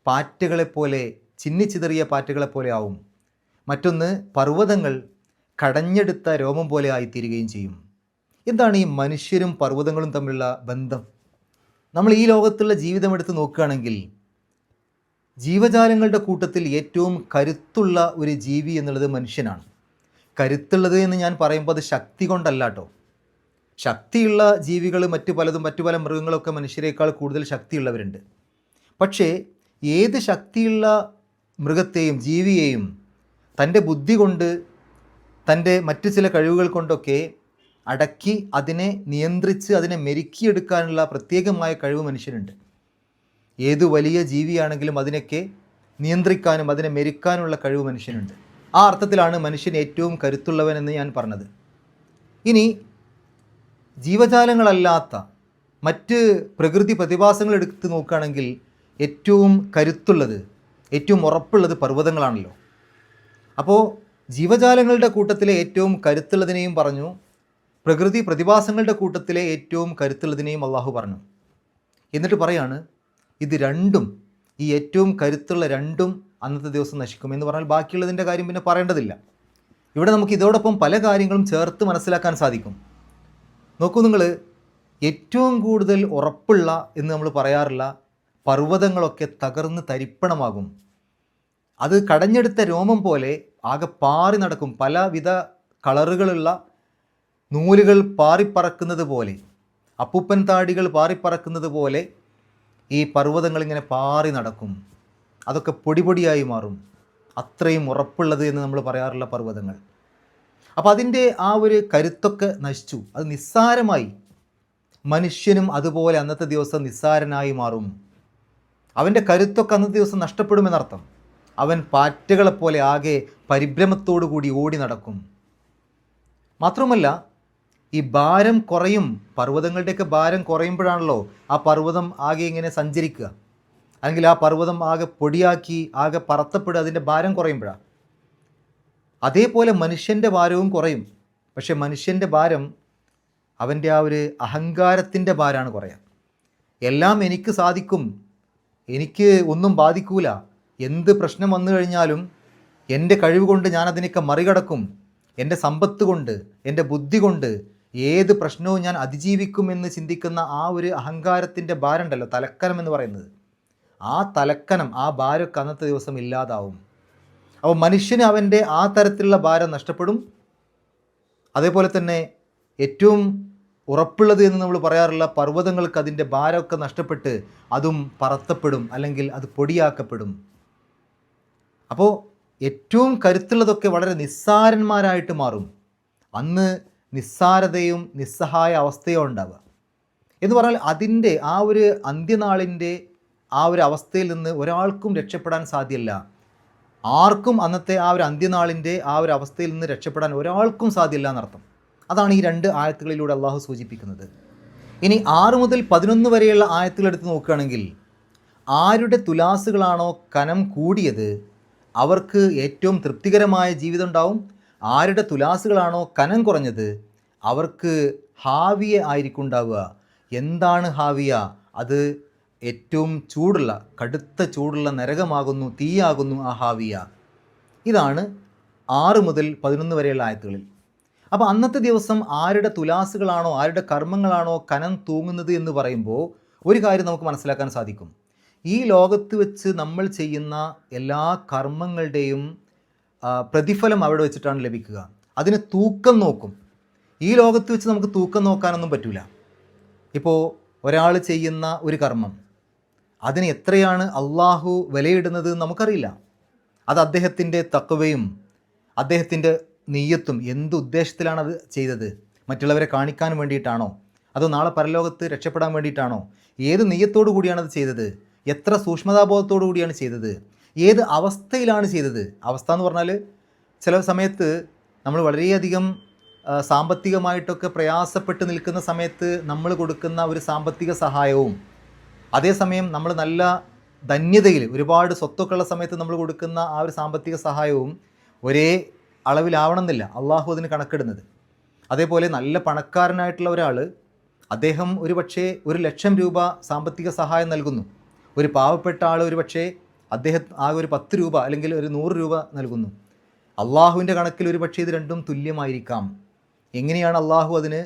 പാറ്റകളെപ്പോലെ, ചിന്നിച്ചിതറിയ പാറ്റകളെപ്പോലെ ആവും. മറ്റൊന്ന്, പർവ്വതങ്ങൾ കടഞ്ഞെടുത്ത രോമം പോലെ ആയിത്തീരുകയും ചെയ്യും. എന്താണ് ഈ മനുഷ്യരും പർവ്വതങ്ങളും തമ്മിലുള്ള ബന്ധം? നമ്മൾ ഈ ലോകത്തുള്ള ജീവിതം എടുത്ത് നോക്കുകയാണെങ്കിൽ ജീവജാലങ്ങളുടെ കൂട്ടത്തിൽ ഏറ്റവും കരുത്തുള്ള ഒരു ജീവി എന്നുള്ളത് മനുഷ്യനാണ്. കരുത്തുള്ളത് എന്ന് ഞാൻ പറയുമ്പോൾ അത് ശക്തി കൊണ്ടല്ല കേട്ടോ. ശക്തിയുള്ള ജീവികൾ മറ്റു പല മൃഗങ്ങളൊക്കെ മനുഷ്യരെക്കാൾ കൂടുതൽ ശക്തിയുള്ളവരുണ്ട്. പക്ഷേ ഏത് ശക്തിയുള്ള മൃഗത്തെയും ജീവിയെയും തൻ്റെ ബുദ്ധി കൊണ്ട്, തൻ്റെ മറ്റു ചില കഴിവുകൾ കൊണ്ടൊക്കെ അടക്കി അതിനെ നിയന്ത്രിച്ച് അതിനെ മെരുക്കിയെടുക്കാനുള്ള പ്രത്യേകമായ കഴിവ് മനുഷ്യനുണ്ട്. ഏതു വലിയ ജീവിയാണെങ്കിലും അതിനൊക്കെ നിയന്ത്രിക്കാനും അതിനെ മെരുക്കാനുള്ള കഴിവ് മനുഷ്യനുണ്ട്. ആ അർത്ഥത്തിലാണ് മനുഷ്യൻ ഏറ്റവും കരുത്തുള്ളവനെന്ന് ഞാൻ പറഞ്ഞത്. ഇനി ജീവജാലങ്ങളല്ലാത്ത മറ്റ് പ്രകൃതി പ്രതിഭാസങ്ങൾ എടുത്ത് നോക്കുകയാണെങ്കിൽ ഏറ്റവും കരുത്തുള്ളത്, ഏറ്റവും ഉറപ്പുള്ളത് പർവ്വതങ്ങളാണല്ലോ. അപ്പോൾ ജീവജാലങ്ങളുടെ കൂട്ടത്തിലെ ഏറ്റവും കരുത്തുള്ളതിനെയും പറഞ്ഞു, പ്രകൃതി പ്രതിഭാസങ്ങളുടെ കൂട്ടത്തിലെ ഏറ്റവും കരുത്തുള്ളതിനെയും അള്ളാഹു പറഞ്ഞു. എന്നിട്ട് പറയാണ്, ഇത് രണ്ടും, ഈ ഏറ്റവും കരുത്തുള്ള രണ്ടും അന്നത്തെ ദിവസം നശിക്കും എന്ന് പറഞ്ഞാൽ ബാക്കിയുള്ളതിൻ്റെ കാര്യം പിന്നെ പറയേണ്ടതില്ല. ഇവിടെ നമുക്ക് ഇതോടൊപ്പം പല കാര്യങ്ങളും ചേർത്ത് മനസ്സിലാക്കാൻ സാധിക്കും. നോക്കൂ നിങ്ങൾ, ഏറ്റവും കൂടുതൽ ഉറപ്പുള്ള എന്ന് നമ്മൾ പറയാറുള്ള പർവ്വതങ്ങളൊക്കെ തകർന്ന് തരിപ്പണമാകും. അത് കടഞ്ഞെടുത്ത രോമം പോലെ ആകെ പാറി നടക്കും. പലവിധ കളറുകളുള്ള നൂലുകൾ പാറിപ്പറക്കുന്നത് പോലെ, അപ്പൂപ്പൻ താടികൾ പാറിപ്പറക്കുന്നത് പോലെ ഈ പർവ്വതങ്ങളിങ്ങനെ പാറി നടക്കും. അതൊക്കെ പൊടിയായി മാറും. അത്രയും ഉറപ്പുള്ളത് എന്ന് നമ്മൾ പറയാറുള്ള പർവ്വതങ്ങൾ. അപ്പോൾ അതിൻ്റെ ആ ഒരു കരുത്തൊക്കെ നശിച്ചു, അത് നിസ്സാരമായി. മനുഷ്യനും അതുപോലെ അന്നത്തെ ദിവസം നിസ്സാരനായി മാറും. അവൻ്റെ കരുത്തൊക്കെ അന്നത്തെ ദിവസം നഷ്ടപ്പെടുമെന്നർത്ഥം. അവൻ പാറ്റകളെപ്പോലെ ആകെ പരിഭ്രമത്തോടു കൂടി ഓടി നടക്കും. മാത്രമല്ല, ഈ ഭാരം കുറയും. പർവ്വതങ്ങളുടെയൊക്കെ ഭാരം കുറയുമ്പോഴാണല്ലോ ആ പർവ്വതം ആകെ ഇങ്ങനെ സഞ്ചരിക്കുക, അല്ലെങ്കിൽ ആ പർവ്വതം ആകെ പൊടിയാക്കി ആകെ പറത്തപ്പെടുക, അതിൻ്റെ ഭാരം കുറയുമ്പോഴാണ്. അതേപോലെ മനുഷ്യൻ്റെ ഭാരവും കുറയും. പക്ഷെ മനുഷ്യൻ്റെ ഭാരം അവൻ്റെ ആ ഒരു അഹങ്കാരത്തിൻ്റെ ഭാരമാണ് കുറയുക. എല്ലാം എനിക്ക് സാധിക്കും, എനിക്ക് ഒന്നും ബാധിക്കൂല, എന്ത് പ്രശ്നം വന്നു കഴിഞ്ഞാലും എൻ്റെ കഴിവ് കൊണ്ട് ഞാനതിനൊക്കെ മറികടക്കും, എൻ്റെ സമ്പത്ത് കൊണ്ട്, എൻ്റെ ബുദ്ധി കൊണ്ട് ഏത് പ്രശ്നവും ഞാൻ അതിജീവിക്കും എന്ന് ചിന്തിക്കുന്ന ആ ഒരു അഹങ്കാരത്തിൻ്റെ ഭാരമുണ്ടല്ലോ, തലക്കനം എന്ന് പറയുന്നത്, ആ തലക്കനം, ആ ഭാരമൊക്കെ അന്നത്തെ ദിവസം ഇല്ലാതാവും. അപ്പോൾ മനുഷ്യന് അവൻ്റെ ആ തരത്തിലുള്ള ഭാരം നഷ്ടപ്പെടും. അതേപോലെ തന്നെ ഏറ്റവും ഉറപ്പുള്ളത് എന്ന് നമ്മൾ പറയാറുള്ള പർവ്വതങ്ങൾക്ക് അതിൻ്റെ ഭാരമൊക്കെ നഷ്ടപ്പെട്ട് അതും പറത്തപ്പെടും, അല്ലെങ്കിൽ അത് പൊടിയാക്കപ്പെടും. അപ്പോൾ ഏറ്റവും കരുത്തുള്ളതൊക്കെ വളരെ നിസ്സാരന്മാരായിട്ട് മാറും. അന്ന് നിസ്സാരതയും നിസ്സഹായ അവസ്ഥയോ ഉണ്ടാവുക എന്ന് പറഞ്ഞാൽ അതിൻ്റെ ആ ഒരു അന്ത്യനാളിൻ്റെ ആ ഒരു അവസ്ഥയിൽ നിന്ന് ഒരാൾക്കും രക്ഷപ്പെടാൻ സാധ്യമല്ല. ആർക്കും അന്നത്തെ ആ ഒരു അന്ത്യനാളിൻ്റെ ആ ഒരു അവസ്ഥയിൽ നിന്ന് രക്ഷപ്പെടാൻ ഒരാൾക്കും സാധ്യമല്ല എന്നർത്ഥം. അതാണ് ഈ 2 ആയത്തുകളിലൂടെ അള്ളാഹു സൂചിപ്പിക്കുന്നത്. ഇനി 6 മുതൽ 11 വരെയുള്ള ആയത്തുകൾ എടുത്ത് നോക്കുകയാണെങ്കിൽ, ആരുടെ തുലാസുകളാണോ കനം കൂടിയത് അവർക്ക് ഏറ്റവും തൃപ്തികരമായ ജീവിതം ഉണ്ടാവും. ആരുടെ തുലാസുകളാണോ കനം കുറഞ്ഞത് അവർക്ക് ഹാവിയ ആയിരിക്കും ഉണ്ടാവുക. എന്താണ് ഹാവിയ? അത് ഏറ്റവും ചൂടുള്ള, കടുത്ത ചൂടുള്ള നരകമാകുന്നു, തീയാകുന്നു ആ ഹാവിയ. ഇതാണ് 6 മുതൽ 11 വരെയുള്ള ആയത്തുകളിൽ. അപ്പോൾ അന്നത്തെ ദിവസം ആരുടെ തുലാസുകളാണോ, ആരുടെ കർമ്മങ്ങളാണോ കനം തൂങ്ങുന്നത് എന്ന് പറയുമ്പോൾ ഒരു കാര്യം നമുക്ക് മനസ്സിലാക്കാൻ സാധിക്കും. ഈ ലോകത്ത് വെച്ച് നമ്മൾ ചെയ്യുന്ന എല്ലാ കർമ്മങ്ങളുടെയും പ്രതിഫലം അവിടെ വെച്ചിട്ടാണ് ലഭിക്കുക. അതിന് തൂക്കം നോക്കും. ഈ ലോകത്ത് വെച്ച് നമുക്ക് തൂക്കം നോക്കാനൊന്നും പറ്റില്ല. ഇപ്പോൾ ഒരാൾ ചെയ്യുന്ന ഒരു കർമ്മം അതിന് എത്രയാണ് അള്ളാഹു വിലയിടുന്നത് നമുക്കറിയില്ല. അത് അദ്ദേഹത്തിൻ്റെ തഖ്വയും അദ്ദേഹത്തിൻ്റെ നിയ്യത്തും എന്ത് ഉദ്ദേശത്തിലാണ് അത് ചെയ്തത്? മറ്റുള്ളവരെ കാണിക്കാൻ വേണ്ടിയിട്ടാണോ, അതോ നാളെ പരലോകത്ത് രക്ഷപ്പെടാൻ വേണ്ടിയിട്ടാണോ? ഏത് നിയ്യത്തോടു കൂടിയാണ് അത് ചെയ്തത്? എത്ര സൂക്ഷ്മതാബോധത്തോടു കൂടിയാണ് ചെയ്തത്? ഏത് അവസ്ഥയിലാണ് ചെയ്തത്? അവസ്ഥ എന്ന് പറഞ്ഞാൽ ചില സമയത്ത് നമ്മൾ വളരെയധികം സാമ്പത്തികമായിട്ടൊക്കെ പ്രയാസപ്പെട്ട് നിൽക്കുന്ന സമയത്ത് നമ്മൾ കൊടുക്കുന്ന ഒരു സാമ്പത്തിക സഹായവും, അതേസമയം നമ്മൾ നല്ല ധന്യതയിൽ ഒരുപാട് സ്വത്തൊക്കെയുള്ള സമയത്ത് നമ്മൾ കൊടുക്കുന്ന ആ ഒരു സാമ്പത്തിക സഹായവും ഒരേ അളവിലാവണമെന്നില്ല അള്ളാഹു അതിന് കണക്കിടുന്നത്. അതേപോലെ നല്ല പണക്കാരനായിട്ടുള്ള ഒരാൾ, അദ്ദേഹം ഒരു പക്ഷേ 1,00,000 രൂപ സാമ്പത്തിക സഹായം നൽകുന്നു. ഒരു പാവപ്പെട്ട ആൾ ഒരു പക്ഷേ അദ്ദേഹം ആകെ ഒരു 10 രൂപ അല്ലെങ്കിൽ ഒരു 100 രൂപ നൽകുന്നു. അള്ളാഹുവിൻ്റെ കണക്കിൽ ഒരു പക്ഷേ ഇത് രണ്ടും തുല്യമായിരിക്കാം. എങ്ങനെയാണ് അള്ളാഹു അതിന്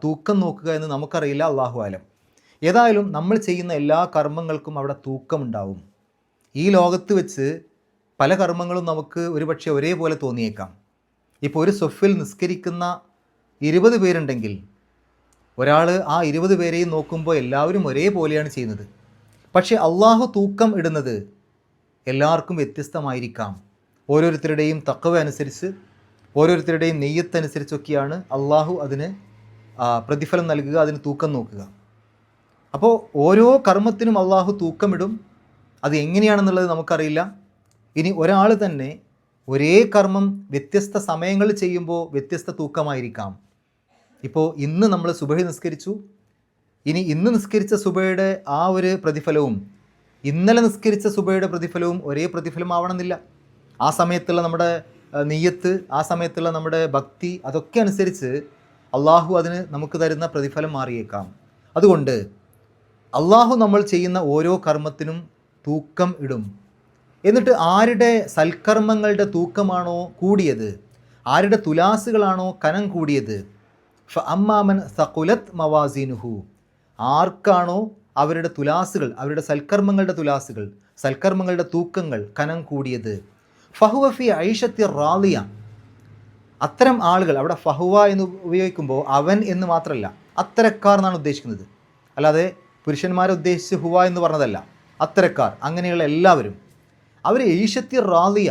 തൂക്കം നോക്കുക എന്ന് നമുക്കറിയില്ല, അള്ളാഹു ആലം. ഏതായാലും നമ്മൾ ചെയ്യുന്ന എല്ലാ കർമ്മങ്ങൾക്കും അവിടെ തൂക്കമുണ്ടാവും. ഈ ലോകത്ത് വെച്ച് പല കർമ്മങ്ങളും നമുക്ക് ഒരുപക്ഷെ ഒരേപോലെ തോന്നിയേക്കാം. ഇപ്പോൾ ഒരു സ്വഫിൽ നിസ്കരിക്കുന്ന 20 പേരുണ്ടെങ്കിൽ ഒരാൾ ആ 20 പേരെയും നോക്കുമ്പോൾ എല്ലാവരും ഒരേപോലെയാണ് ചെയ്യുന്നത്. പക്ഷേ അള്ളാഹു തൂക്കം ഇടുന്നത് എല്ലാവർക്കും വ്യത്യസ്തമായിരിക്കാം. ഓരോരുത്തരുടെയും തഖ്വ അനുസരിച്ച്, ഓരോരുത്തരുടെയും നെയ്യത്തനുസരിച്ചൊക്കെയാണ് അള്ളാഹു അതിന് പ്രതിഫലം നൽകുക, അതിന് തൂക്കം നോക്കുക. അപ്പോൾ ഓരോ കർമ്മത്തിനും അള്ളാഹു തൂക്കമിടും. അത് എങ്ങനെയാണെന്നുള്ളത് നമുക്കറിയില്ല. ഇനി ഒരാൾ തന്നെ ഒരേ കർമ്മം വ്യത്യസ്ത സമയങ്ങളിൽ ചെയ്യുമ്പോൾ വ്യത്യസ്ത തൂക്കമായിരിക്കാം. ഇപ്പോൾ ഇന്ന് നമ്മൾ സുബഹി നിസ്കരിച്ചു, ഇനി ഇന്ന് നിസ്കരിച്ച സുബഹയുടെ ആ ഒരു പ്രതിഫലവും ഇന്നലെ നിസ്കരിച്ച സുബഹയുടെ പ്രതിഫലവും ഒരേ പ്രതിഫലം ആവണമെന്നില്ല. ആ സമയത്തുള്ള നമ്മുടെ നിയ്യത്ത്, ആ സമയത്തുള്ള നമ്മുടെ ഭക്തി, അതൊക്കെ അനുസരിച്ച് അള്ളാഹു അതിന് നമുക്ക് തരുന്ന പ്രതിഫലം മാറിയേക്കാം. അതുകൊണ്ട് അള്ളാഹു നമ്മൾ ചെയ്യുന്ന ഓരോ കർമ്മത്തിനും തൂക്കം ഇടും. എന്നിട്ട് ആരുടെ സൽക്കർമ്മങ്ങളുടെ തൂക്കമാണോ കൂടിയത്, ആരുടെ തുലാസുകളാണോ കനം കൂടിയത്, അമ്മാമൻ സഖുലത്ത് മവാസീനുഹു, ആർക്കാണോ അവരുടെ തുലാസുകൾ, അവരുടെ സൽക്കർമ്മങ്ങളുടെ തുലാസുകൾ, സൽക്കർമ്മങ്ങളുടെ തൂക്കങ്ങൾ കനം കൂടിയത്, ഫഹുവഫി ഐഷത്തി റാളിയ, അത്തരം ആളുകൾ, അവിടെ ഫഹുവ എന്ന് ഉപയോഗിക്കുമ്പോൾ അവൻ എന്ന് മാത്രമല്ല, അത്തരക്കാർ എന്നാണ് ഉദ്ദേശിക്കുന്നത്. അല്ലാതെ പുരുഷന്മാരെ ഉദ്ദേശിച്ച് ഹുവ എന്ന് പറഞ്ഞതല്ല. അത്തരക്കാർ, അങ്ങനെയുള്ള എല്ലാവരും അവർ ഐഷത്തി റാളിയ,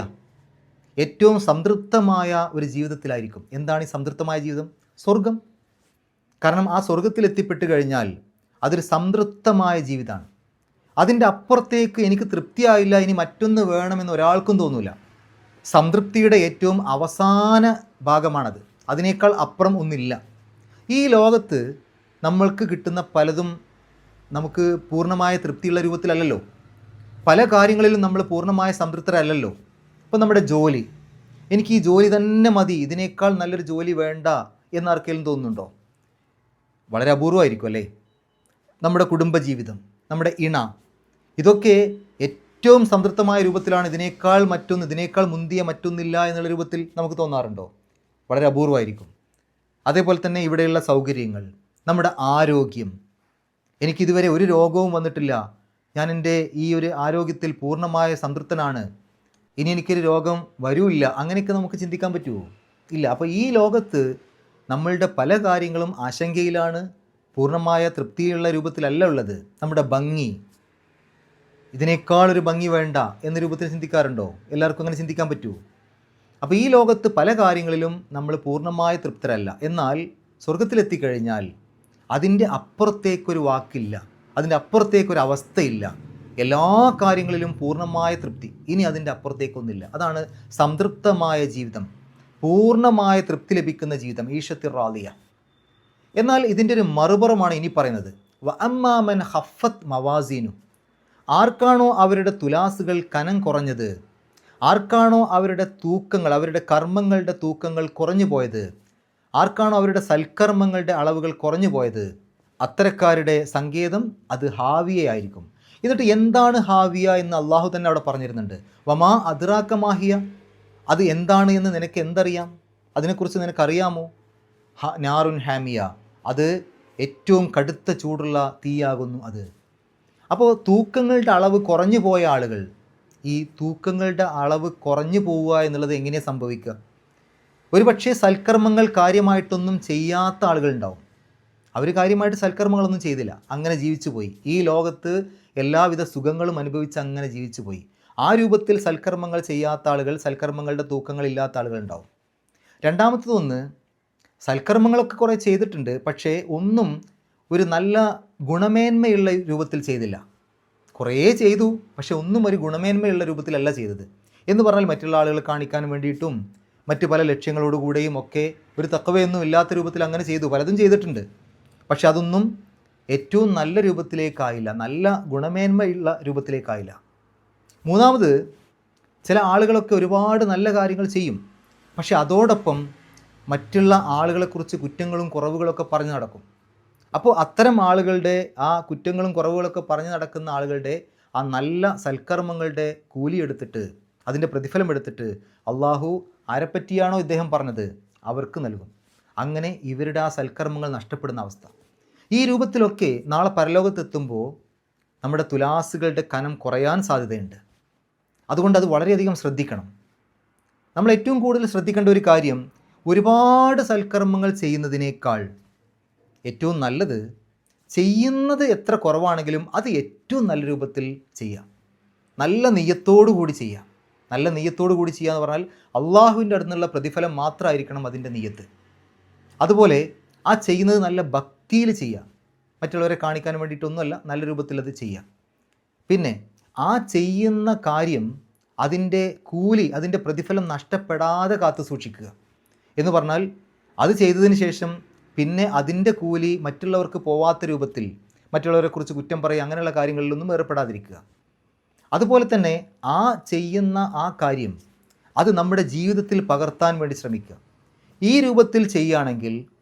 ഏറ്റവും സംതൃപ്തമായ ഒരു ജീവിതത്തിലായിരിക്കും. എന്താണ് ഈ സംതൃപ്തമായ ജീവിതം? സ്വർഗം. കാരണം ആ സ്വർഗത്തിൽ എത്തിപ്പെട്ട് കഴിഞ്ഞാൽ അതൊരു സംതൃപ്തമായ ജീവിതമാണ്. അതിൻ്റെ അപ്പുറത്തേക്ക് എനിക്ക് തൃപ്തിയായില്ല, ഇനി മറ്റൊന്ന് വേണമെന്ന് ഒരാൾക്കും തോന്നില്ല. സംതൃപ്തിയുടെ ഏറ്റവും അവസാന ഭാഗമാണത്. അതിനേക്കാൾ അപ്പുറം ഒന്നില്ല. ഈ ലോകത്ത് നമ്മൾക്ക് കിട്ടുന്ന പലതും നമുക്ക് പൂർണ്ണമായ തൃപ്തിയുള്ള രൂപത്തിലല്ലല്ലോ. പല കാര്യങ്ങളിലും നമ്മൾ പൂർണ്ണമായ സംതൃപ്തരല്ലല്ലോ. ഇപ്പോൾ നമ്മുടെ ജോലി, എനിക്ക് ഈ ജോലി തന്നെ മതി, ഇതിനേക്കാൾ നല്ലൊരു ജോലി വേണ്ട എന്നാർക്കെങ്കിലും തോന്നുന്നുണ്ടോ? വളരെ അപൂർവമായിരിക്കും അല്ലേ? നമ്മുടെ കുടുംബജീവിതം, നമ്മുടെ ഇണ, ഇതൊക്കെ ഏറ്റവും സംതൃപ്തമായ രൂപത്തിലാണ്. ഇതിനേക്കാൾ മുന്തിയ മറ്റൊന്നില്ല എന്നുള്ള രൂപത്തിൽ നമുക്ക് തോന്നാറുണ്ടോ? വളരെ അപൂർവമായിരിക്കും. അതേപോലെ തന്നെ ഇവിടെയുള്ള സൗകര്യങ്ങൾ, നമ്മുടെ ആരോഗ്യം, എനിക്കിതുവരെ ഒരു രോഗവും വന്നിട്ടില്ല, ഞാൻ എൻ്റെ ഈ ഒരു ആരോഗ്യത്തിൽ പൂർണ്ണമായ സംതൃപ്തനാണ്, ഇനി എനിക്കൊരു രോഗം വരില്ല, അങ്ങനെയൊക്കെ നമുക്ക് ചിന്തിക്കാൻ പറ്റുമോ? ഇല്ല. അപ്പോൾ ഈ ലോകത്ത് നമ്മളുടെ പല കാര്യങ്ങളും ആശങ്കയിലാണ്, പൂർണ്ണമായ തൃപ്തിയുള്ള രൂപത്തിലല്ല ഉള്ളത്. നമ്മുടെ ഭംഗി, ഇതിനേക്കാളൊരു ഭംഗി വേണ്ട എന്ന രൂപത്തിൽ ചിന്തിക്കാറുണ്ടോ? എല്ലാവർക്കും അങ്ങനെ ചിന്തിക്കാൻ പറ്റുമോ? അപ്പോൾ ഈ ലോകത്ത് പല കാര്യങ്ങളിലും നമ്മൾ പൂർണ്ണമായ തൃപ്തരല്ല. എന്നാൽ സ്വർഗത്തിലെത്തിക്കഴിഞ്ഞാൽ അതിൻ്റെ അപ്പുറത്തേക്കൊരു വാക്കില്ല, അതിൻ്റെ അപ്പുറത്തേക്കൊരു അവസ്ഥയില്ല. എല്ലാ കാര്യങ്ങളിലും പൂർണ്ണമായ തൃപ്തി, ഇനി അതിൻ്റെ അപ്പുറത്തേക്കൊന്നില്ല. അതാണ് സംതൃപ്തമായ ജീവിതം, പൂർണ്ണമായ തൃപ്തി ലഭിക്കുന്ന ജീവിതം, ഈശത്തി റാളിയ. എന്നാൽ ഇതിൻ്റെ ഒരു മറുപുറമാണ് ഇനി പറയുന്നത്. വ അമ്മാമൻ ഹഫത്ത് മവാസീനു, ആർക്കാണോ അവരുടെ തുലാസുകൾ കനം കുറഞ്ഞത്, ആർക്കാണോ അവരുടെ തൂക്കങ്ങൾ, അവരുടെ കർമ്മങ്ങളുടെ തൂക്കങ്ങൾ കുറഞ്ഞു പോയത്, ആർക്കാണോ അവരുടെ സൽക്കർമ്മങ്ങളുടെ അളവുകൾ കുറഞ്ഞു പോയത്, അത്തരക്കാരുടെ സങ്കേതം അത് ഹാവിയ ആയിരിക്കും. എന്നിട്ട് എന്താണ് ഹാവിയ എന്ന് അള്ളാഹു തന്നെ അവിടെ പറഞ്ഞിരുന്നുണ്ട്. വമാ അദ്റാക മാഹിയ, അത് എന്താണ് എന്ന് നിനക്ക് എന്തറിയാം, അതിനെക്കുറിച്ച് നിനക്കറിയാമോ? നാറുൻ ഹാമിയ, അത് ഏറ്റവും കടുത്ത ചൂടുള്ള തീയാകുന്നു അത്. അപ്പോൾ തൂക്കങ്ങളുടെ അളവ് കുറഞ്ഞു പോയ ആളുകൾ, ഈ തൂക്കങ്ങളുടെ അളവ് കുറഞ്ഞു പോവുക എന്നുള്ളത് എങ്ങനെയാണ് സംഭവിക്കുക? ഒരുപക്ഷെ സൽക്കർമ്മങ്ങൾ കാര്യമായിട്ടൊന്നും ചെയ്യാത്ത ആളുകളുണ്ടാവും. അവർ കാര്യമായിട്ട് സൽക്കർമ്മങ്ങളൊന്നും ചെയ്തില്ല, അങ്ങനെ ജീവിച്ചു പോയി. ഈ ലോകത്ത് എല്ലാവിധ സുഖങ്ങളും അനുഭവിച്ച് അങ്ങനെ ജീവിച്ചു പോയി. ആ രൂപത്തിൽ സൽക്കർമ്മങ്ങൾ ചെയ്യാത്ത ആളുകൾ, സൽക്കർമ്മങ്ങളുടെ തൂക്കങ്ങളില്ലാത്ത ആളുകളുണ്ടാവും. രണ്ടാമത്തതൊന്ന്, സൽക്കർമ്മങ്ങളൊക്കെ കുറേ ചെയ്തിട്ടുണ്ട്, പക്ഷേ ഒന്നും ഒരു നല്ല ഗുണമേന്മയുള്ള രൂപത്തിൽ ചെയ്തില്ല. കുറേ ചെയ്തു, പക്ഷെ ഒന്നും ഒരു ഗുണമേന്മയുള്ള രൂപത്തിലല്ല ചെയ്തത്. എന്ന് പറഞ്ഞാൽ മറ്റുള്ള ആളുകളെ കാണിക്കാൻ വേണ്ടിയിട്ടും മറ്റ് പല ലക്ഷ്യങ്ങളോടുകൂടെയും ഒക്കെ ഒരു തക്കവയൊന്നും ഇല്ലാത്ത രൂപത്തിൽ അങ്ങനെ ചെയ്തു, പലതും ചെയ്തിട്ടുണ്ട്. പക്ഷെ അതൊന്നും ഏറ്റവും നല്ല രൂപത്തിലേക്കായില്ല, നല്ല ഗുണമേന്മയുള്ള രൂപത്തിലേക്കായില്ല. മൂന്നാമത്, ചില ആളുകളൊക്കെ ഒരുപാട് നല്ല കാര്യങ്ങൾ ചെയ്യും, പക്ഷെ അതോടൊപ്പം മറ്റുള്ള ആളുകളെക്കുറിച്ച് കുറ്റങ്ങളും കുറവുകളൊക്കെ പറഞ്ഞു നടക്കും. അപ്പോൾ അത്തരം ആളുകളുടെ ആ കുറ്റങ്ങളും കുറവുകളൊക്കെ പറഞ്ഞു നടക്കുന്ന ആളുകളുടെ ആ നല്ല സൽക്കർമ്മങ്ങളുടെ കൂലിയെടുത്തിട്ട്, അതിൻ്റെ പ്രതിഫലം എടുത്തിട്ട് അള്ളാഹു ആരെപ്പറ്റിയാണോ ഇദ്ദേഹം പറഞ്ഞത് അവർക്ക് നൽകും. അങ്ങനെ ഇവരുടെ ആ സൽക്കർമ്മങ്ങൾ നഷ്ടപ്പെടുന്ന അവസ്ഥ. ഈ രൂപത്തിലൊക്കെ നാളെ പരലോകത്തെത്തുമ്പോൾ നമ്മുടെ തുലാസുകളുടെ കനം കുറയാൻ സാധ്യതയുണ്ട്. അതുകൊണ്ട് അത് വളരെയധികം ശ്രദ്ധിക്കണം. നമ്മൾ ഏറ്റവും കൂടുതൽ ശ്രദ്ധിക്കേണ്ട ഒരു കാര്യം, ഒരുപാട് സൽക്കർമ്മങ്ങൾ ചെയ്യുന്നതിനേക്കാൾ ഏറ്റവും നല്ലത് ചെയ്യുന്നത് എത്ര കുറവാണെങ്കിലും അത് ഏറ്റവും നല്ല രൂപത്തിൽ ചെയ്യാം. നല്ല നെയ്യത്തോടു കൂടി ചെയ്യാം. നല്ല നെയ്യത്തോടു കൂടി ചെയ്യുക എന്ന് പറഞ്ഞാൽ അള്ളാഹുവിൻ്റെ അടുത്ത് നിന്നുള്ള പ്രതിഫലം മാത്രമായിരിക്കണം അതിൻ്റെ നെയ്യത്ത്. അതുപോലെ ആ ചെയ്യുന്നത് നല്ല ഭക്തിയിൽ ചെയ്യുക, മറ്റുള്ളവരെ കാണിക്കാൻ വേണ്ടിയിട്ടൊന്നുമല്ല, നല്ല രൂപത്തിൽ അത് ചെയ്യുക. പിന്നെ ആ ചെയ്യുന്ന കാര്യം, അതിൻ്റെ കൂലി, അതിൻ്റെ പ്രതിഫലം നഷ്ടപ്പെടാതെ കാത്തു സൂക്ഷിക്കുക. എന്ന് പറഞ്ഞാൽ അത് ചെയ്തതിന് ശേഷം പിന്നെ അതിൻ്റെ കൂലി മറ്റുള്ളവർക്ക് പോവാത്ത രൂപത്തിൽ മറ്റുള്ളവരെക്കുറിച്ച് കുറ്റം പറയുക, അങ്ങനെയുള്ള കാര്യങ്ങളിലൊന്നും ഏർപ്പെടാതിരിക്കുക. അതുപോലെ തന്നെ ആ ചെയ്യുന്ന ആ കാര്യം അത് നമ്മുടെ ജീവിതത്തിൽ പകർത്താൻ വേണ്ടി ശ്രമിക്കുക. ഈ രൂപത്തിൽ ചെയ്യുകയാണെങ്കിൽ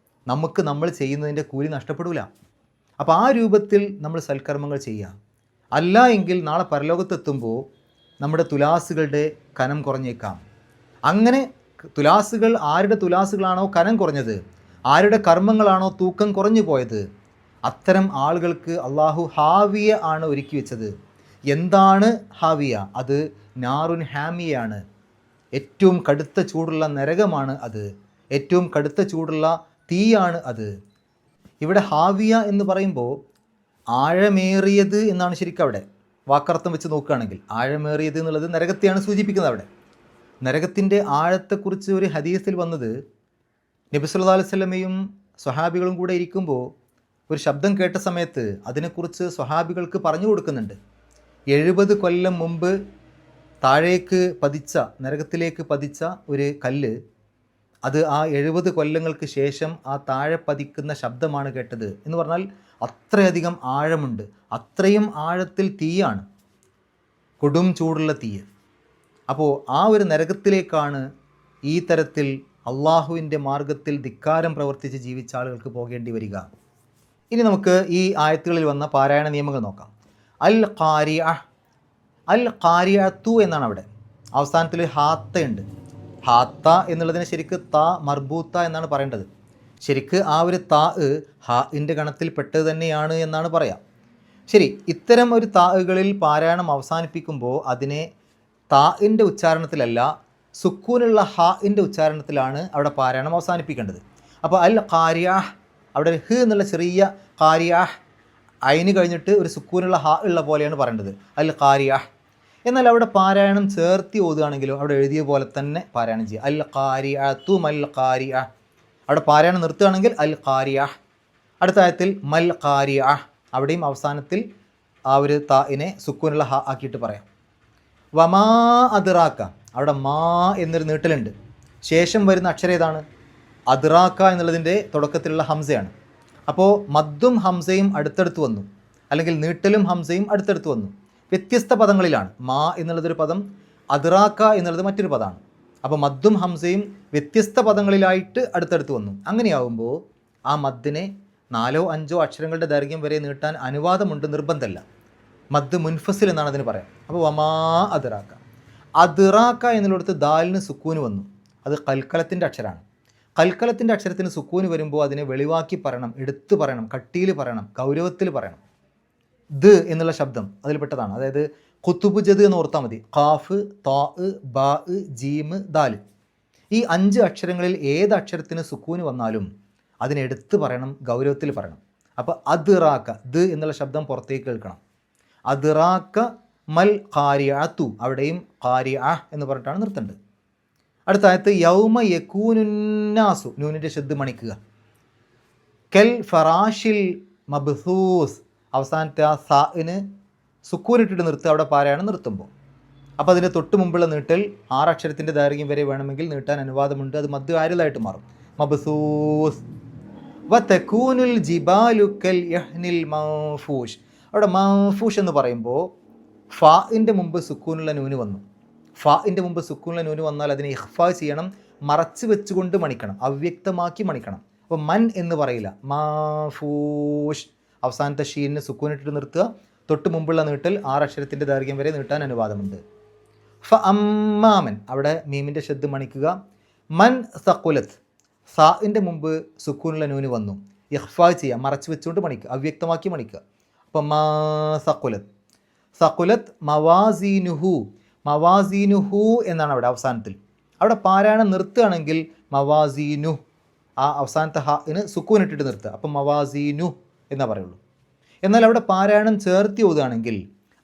നമുക്ക് നമ്മൾ ചെയ്യുന്നതിൻ്റെ കൂലി നഷ്ടപ്പെടില്ല. അപ്പോൾ ആ രൂപത്തിൽ നമ്മൾ സൽക്കർമ്മങ്ങൾ ചെയ്യുക. അല്ല എങ്കിൽ നാളെ പരലോകത്തെത്തുമ്പോൾ നമ്മുടെ തുലാസുകളുടെ കനം കുറഞ്ഞേക്കാം. അങ്ങനെ തുലാസുകൾ, ആരുടെ തുലാസുകളാണോ കനം കുറഞ്ഞത്, ആരുടെ കർമ്മങ്ങളാണോ തൂക്കം കുറഞ്ഞു പോയത്, അത്തരം ആളുകൾക്ക് അള്ളാഹു ഹാവിയ ആണ് ഒരുക്കി വെച്ചത്. എന്താണ് ഹാവിയ? അത് നാറുൻ ഹാമിയാണ്. ഏറ്റവും കടുത്ത ചൂടുള്ള നരകമാണ് അത്. ഏറ്റവും കടുത്ത ചൂടുള്ള തീയാണ് അത്. ഇവിടെ ഹാവിയ എന്ന് പറയുമ്പോൾ ആഴമേറിയത് എന്നാണ് ശരിക്കും അവിടെ വാക്കർത്ഥം വെച്ച് നോക്കുകയാണെങ്കിൽ. ആഴമേറിയത് എന്നുള്ളത് നരകത്തെയാണ് സൂചിപ്പിക്കുന്നത്. അവിടെ നരകത്തിൻ്റെ ആഴത്തെക്കുറിച്ച് ഒരു ഹദീസിൽ വന്നത്, നബി സല്ലല്ലാഹു അലൈഹി വസല്ലമയും സ്വഹാബികളും കൂടെ ഇരിക്കുമ്പോൾ ഒരു ശബ്ദം കേട്ട സമയത്ത് അതിനെക്കുറിച്ച് സ്വഹാബികൾക്ക് പറഞ്ഞു കൊടുക്കുന്നുണ്ട്. 70 കൊല്ലം മുമ്പ് താഴേക്ക് പതിച്ച, നരകത്തിലേക്ക് പതിച്ച ഒരു കല്ല്, അത് ആ 70 കൊല്ലങ്ങൾക്ക് ശേഷം ആ താഴെ പതിക്കുന്ന ശബ്ദമാണ് കേട്ടത് എന്ന് പറഞ്ഞാൽ അത്രയധികം ആഴമുണ്ട്. അത്രയും ആഴത്തിൽ തീയാണ്, കൊടും ചൂടുള്ള തീ. അപ്പോൾ ആ ഒരു നരകത്തിലേക്കാണ് ഈ തരത്തിൽ അള്ളാഹുവിൻ്റെ മാർഗത്തിൽ ധിക്കാരം പ്രവർത്തിച്ച് ജീവിച്ച ആളുകൾക്ക് പോകേണ്ടി വരിക. ഇനി നമുക്ക് ഈ ആയത്തുകളിൽ വന്ന പാരായണ നിയമങ്ങൾ നോക്കാം. അൽ ഖാരിയ, അൽ ഖാരിയത്തു എന്നാണ് അവിടെ. അവസാനത്തിൽ ഹാത്ത ഉണ്ട്. ഹാത്ത എന്നുള്ളതിന് ശരിക്ക് ത മർബൂത്ത എന്നാണ് പറയേണ്ടത്. ശരിക്ക് ആ ഒരു താ ഹാഇൻ്റെ ഗണത്തിൽ പെട്ടത് തന്നെയാണ് എന്നാണ് പറയാം. ശരി, ഇത്തരം ഒരു താകളിൽ പാരായണം അവസാനിപ്പിക്കുമ്പോൾ അതിനെ താഇൻ്റെ ഉച്ചാരണത്തിലല്ല, സുക്കൂനുള്ള ഹാഇൻ്റെ ഉച്ചാരണത്തിലാണ് അവിടെ പാരായണം അവസാനിപ്പിക്കേണ്ടത്. അപ്പോൾ അൽ ഖാരിയ, അവിടെ ഒരു ഹ് എന്നുള്ള ചെറിയ ഖാരിയ, അയിന് കഴിഞ്ഞിട്ട് ഒരു സുക്കൂനുള്ള ഹാ ഉള്ള പോലെയാണ് പറയേണ്ടത്, അൽ ഖാരിയ. എന്നാൽ അവിടെ പാരായണം ചേർത്തി ഓതുകയാണെങ്കിലോ അവിടെ എഴുതിയ പോലെ തന്നെ പാരായണം ചെയ്യുക. അൽ ഖാരിയത്തു മൽ ഖാരിയ. അവിടെ പാരായണം നിർത്തുകയാണെങ്കിൽ അൽ ഖാരിയ. അടുത്ത ആയത്തിൽ മൽ ഖാരിയ, അവിടെയും അവസാനത്തിൽ ആ ഒരു താഇനെ സുക്കൂനുള്ള ഹാ ആക്കിയിട്ട് പറയാം. വമാ അദ്റാക്ക, അവിടെ മാ എന്നൊരു നീട്ടലുണ്ട്. ശേഷം വരുന്ന അക്ഷരം ഏതാണ്? അദ്റാക്ക എന്നുള്ളതിൻ്റെ തുടക്കത്തിലുള്ള ഹംസയാണ്. അപ്പോൾ മദ്ദും ഹംസയും അടുത്തടുത്ത് വന്നു, അല്ലെങ്കിൽ നീട്ടലും ഹംസയും അടുത്തടുത്ത് വന്നു. വ്യത്യസ്ത പദങ്ങളിലാണ്. മാ എന്നുള്ളതൊരു പദം, അദ്റാക്ക എന്നുള്ളത് മറ്റൊരു പദമാണ്. അപ്പോൾ മദ്ദും ഹംസയും വ്യത്യസ്ത പദങ്ങളിലായിട്ട് അടുത്തടുത്ത് വന്നു. അങ്ങനെയാവുമ്പോൾ ആ മദ്ദിനെ 4 or 5 അക്ഷരങ്ങളുടെ ദൈർഘ്യം വരെ നീട്ടാൻ അനുവാദമുണ്ട്, നിർബന്ധമല്ല. മദ് മുൻഫസിൽ എന്നാണ് അതിന് പറയാം. അപ്പോൾ വമാ അദ്റാക്ക, അദ്റാക്ക എന്നുള്ളിടത്ത് ദാലിന് സുക്കൂന് വന്നു. അത് കൽക്കലത്തിൻ്റെ അക്ഷരമാണ്. കൽക്കലത്തിൻ്റെ അക്ഷരത്തിന് സുക്കൂന് വരുമ്പോൾ അതിനെ വെളിവാക്കി പറയണം, എടുത്തു പറയണം, കട്ടിയിൽ പറയണം, ഗൗരവത്തിൽ പറയണം. ദ് എന്നുള്ള ശബ്ദം അതിൽപ്പെട്ടതാണ്. അതായത് ഖുത്തുബ് ജദ് എന്ന് ഓർത്താൽ മതി. ഖാഫ്, താ, ബാ, ജീം, ദാല്. ഈ 5 അക്ഷരങ്ങളിൽ ഏത് അക്ഷരത്തിന് സുക്കൂന് വന്നാലും അതിനെടുത്ത് പറയണം, ഗൗരവത്തിൽ പറയണം. അപ്പോൾ അദ്റാക്ക, ദ് എന്നുള്ള ശബ്ദം പുറത്തേക്ക് കേൾക്കണം. അദ്റാക്ക മൽ ഖാരിഅത്തു, അവിടെയും ഖാരിഅ എന്ന് പറഞ്ഞിട്ടാണ് നിർത്തേണ്ടത്. അടുത്ത ആയത്ത് യൗമ യകൂനുന്നാസു, നൂനിൻ്റെ ശബ്ദ് മണിക്കുക. കൽ ഫറാഷിൽ മബ്സൂസ്, അവസാനത്തെ ആ സാഇന് സുക്കൂനിട്ടിട്ട് നിർത്തുക അവിടെ പാരായണം നിർത്തുമ്പോൾ. അപ്പോൾ അതിൻ്റെ തൊട്ട് മുമ്പുള്ള നീട്ടൽ 6 അക്ഷരത്തിൻ്റെ ദൈർഘ്യം വരെ വേണമെങ്കിൽ നീട്ടാൻ അനുവാദമുണ്ട്. അത് മദ് ആരിലായിട്ട് മാറും. മബ്സൂസ് വ തകൂനുൽ ജിബാലു കൽ യഹ്നിൽ മൻഫൂഷ്. അവിടെ മൻഫൂഷ് എന്ന് പറയുമ്പോൾ ഫാഇൻ്റെ മുമ്പ് സുക്കൂനുള്ള നൂന് വന്നു. ഫാഇൻ്റെ മുമ്പ് സുക്കൂനുള്ള നൂന് വന്നാൽ അതിനെ ഇഖ്ഫാ ചെയ്യണം, മറച്ച് വെച്ചുകൊണ്ട് മണിക്കണം, അവ്യക്തമാക്കി മണിക്കണം. അപ്പോൾ മൻ എന്ന് പറയില്ല, മൻഫൂഷ്. അവസാനത്തെ ഷീനിന് സുക്കൂനിട്ടിട്ട് നിർത്തുക. തൊട്ട് മുമ്പുള്ള നീട്ടൽ 6 അക്ഷരത്തിൻ്റെ ദൈർഘ്യം വരെ നീട്ടാൻ അനുവാദമുണ്ട്. ഫ അമ്മാമൻ, അവിടെ മീമിൻ്റെ ശബ്ദ് മണിക്കുക. മൻ സഖുലത്ത്, സാഇൻ്റെ മുമ്പ് സുക്കൂനുള്ള നൂന് വന്നു, ഇഖ്ഫാ ചെയ്യുക, മറച്ച് വെച്ചുകൊണ്ട് മണിക്കുക, അവ്യക്തമാക്കി മണിക്കുക. അപ്പം മാ സഖുലത്ത്, സഖുലത്ത് മവാസീനുഹു, മവാസീനുഹു എന്നാണ് അവിടെ അവസാനത്തിൽ. അവിടെ പാരായണം നിർത്തുകയാണെങ്കിൽ മവാസീനു, ആ അവസാനത്തെ ഹാഇന് സുക്കൂനിട്ടിട്ട് നിർത്തുക, അപ്പം മവാസീനു എന്നേ പറയുള്ളൂ. എന്നാൽ അവിടെ പാരായണം ചേർത്തി ഓതുകയാണെങ്കിൽ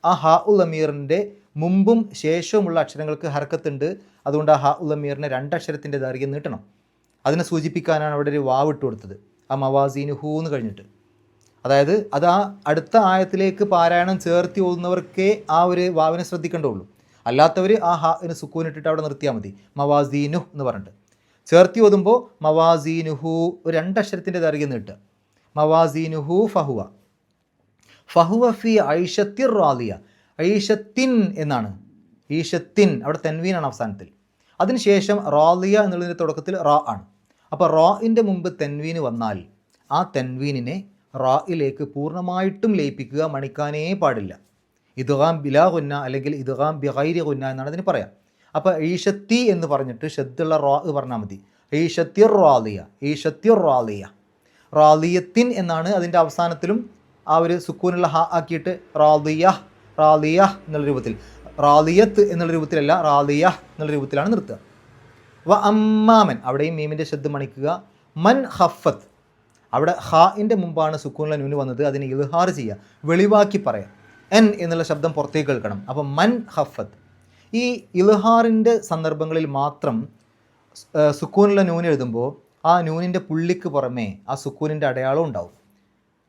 ആ ഹാ ഉൽ അമീറിൻ്റെ മുമ്പും ശേഷവുമുള്ള അക്ഷരങ്ങൾക്ക് ഹർക്കത്തുണ്ട്. അതുകൊണ്ട് ആ ഹാ ഉൽ അമീറിനെ 2 അക്ഷരത്തിൻ്റെ ദൈർഘ്യം നീട്ടണം. അതിനെ സൂചിപ്പിക്കാനാണ് അവിടെ ഒരു വാവ് ഇട്ട് കൊടുത്തത്, ആ മവാസീനുഹു എന്ന് കഴിഞ്ഞിട്ട്. അതായത് അത് ആ അടുത്ത ആയത്തിലേക്ക് പാരായണം ചേർത്തി ഓതുന്നവർക്കേ ആ ഒരു വാവിനെ ശ്രദ്ധിക്കേണ്ടുള്ളൂ. അല്ലാത്തവർ ആ ഹാഇന് സുക്കൂനിട്ടിട്ട് അവിടെ നിർത്തിയാൽ മതി, മവാസീനു എന്ന് പറഞ്ഞിട്ട്. ചേർത്തി ഓതുമ്പോൾ മവാസീനുഹു, ഒരു 2 അക്ഷരത്തിൻ്റെ ദൈർഘ്യം നീട്ടുക. മവാസീനുഹു ഫഹുവ, ഫഹുവ ഫി ഐഷത്തിർ റാദിയ, ഐഷത്തിൻ എന്നാണ്, ഈഷത്തിൻ അവിടെ തെൻവീനാണ് അവസാനത്തിൽ. അതിനുശേഷം റാദിയ എന്നുള്ളതിൻ്റെ തുടക്കത്തിൽ റാ ആണ്. അപ്പോൾ റാഇൻ്റെ മുമ്പ് തെൻവീന് വന്നാൽ ആ തെൻവീനിനെ റായിലേക്ക് പൂർണ്ണമായിട്ടും ലയിപ്പിക്കുക, മണിക്കാനേ പാടില്ല. ഇദ്ഗാം ബിലാ ഗുന്ന അല്ലെങ്കിൽ ഇദ്ഗാം ബിഗൈരി ഗുന്ന എന്നാണ് അതിന് പറയാം. അപ്പോൾ ഈഷത്തി എന്ന് പറഞ്ഞിട്ട് ഷദ്ദുള്ള റാ പറഞ്ഞാൽ മതി. ഈഷത്തിർ റാദിയ, ഈഷത്തിർ റാദിയ. റാദിയത്തിൻ എന്നാണ് അതിൻ്റെ അവസാനത്തിലും ആ ഒരു സുക്കൂനുള്ള ഹ ആക്കിയിട്ട് റാദിയ, റാദിയ എന്നുള്ള രൂപത്തിൽ, റാദിയത്ത് എന്നുള്ള രൂപത്തിലല്ല, റാദിയ എന്നുള്ള രൂപത്തിലാണ് നിർത്തുക. വ അമ്മാമൻ, അവിടെയും മീമിൻ്റെ ശബ്ദ് മണിക്കുക. മൻ ഹഫത്ത്, അവിടെ ഹാഇൻ്റെ മുമ്പാണ് സുക്കൂനുള്ള നൂന് വന്നത്, അതിനെ ഇൽഹാർ ചെയ്യുക, വെളിവാക്കി പറയാം. എൻ എന്നുള്ള ശബ്ദം പുറത്തേക്ക് കേൾക്കണം. അപ്പം മൻ ഹഫത്ത്. ഈ ഇൽഹാറിൻ്റെ സന്ദർഭങ്ങളിൽ മാത്രം സുക്കൂനുള്ള നൂന് എഴുതുമ്പോൾ ആ നൂനിൻ്റെ പുള്ളിക്ക് പുറമേ ആ സുക്കൂനിൻ്റെ അടയാളം ഉണ്ടാവും.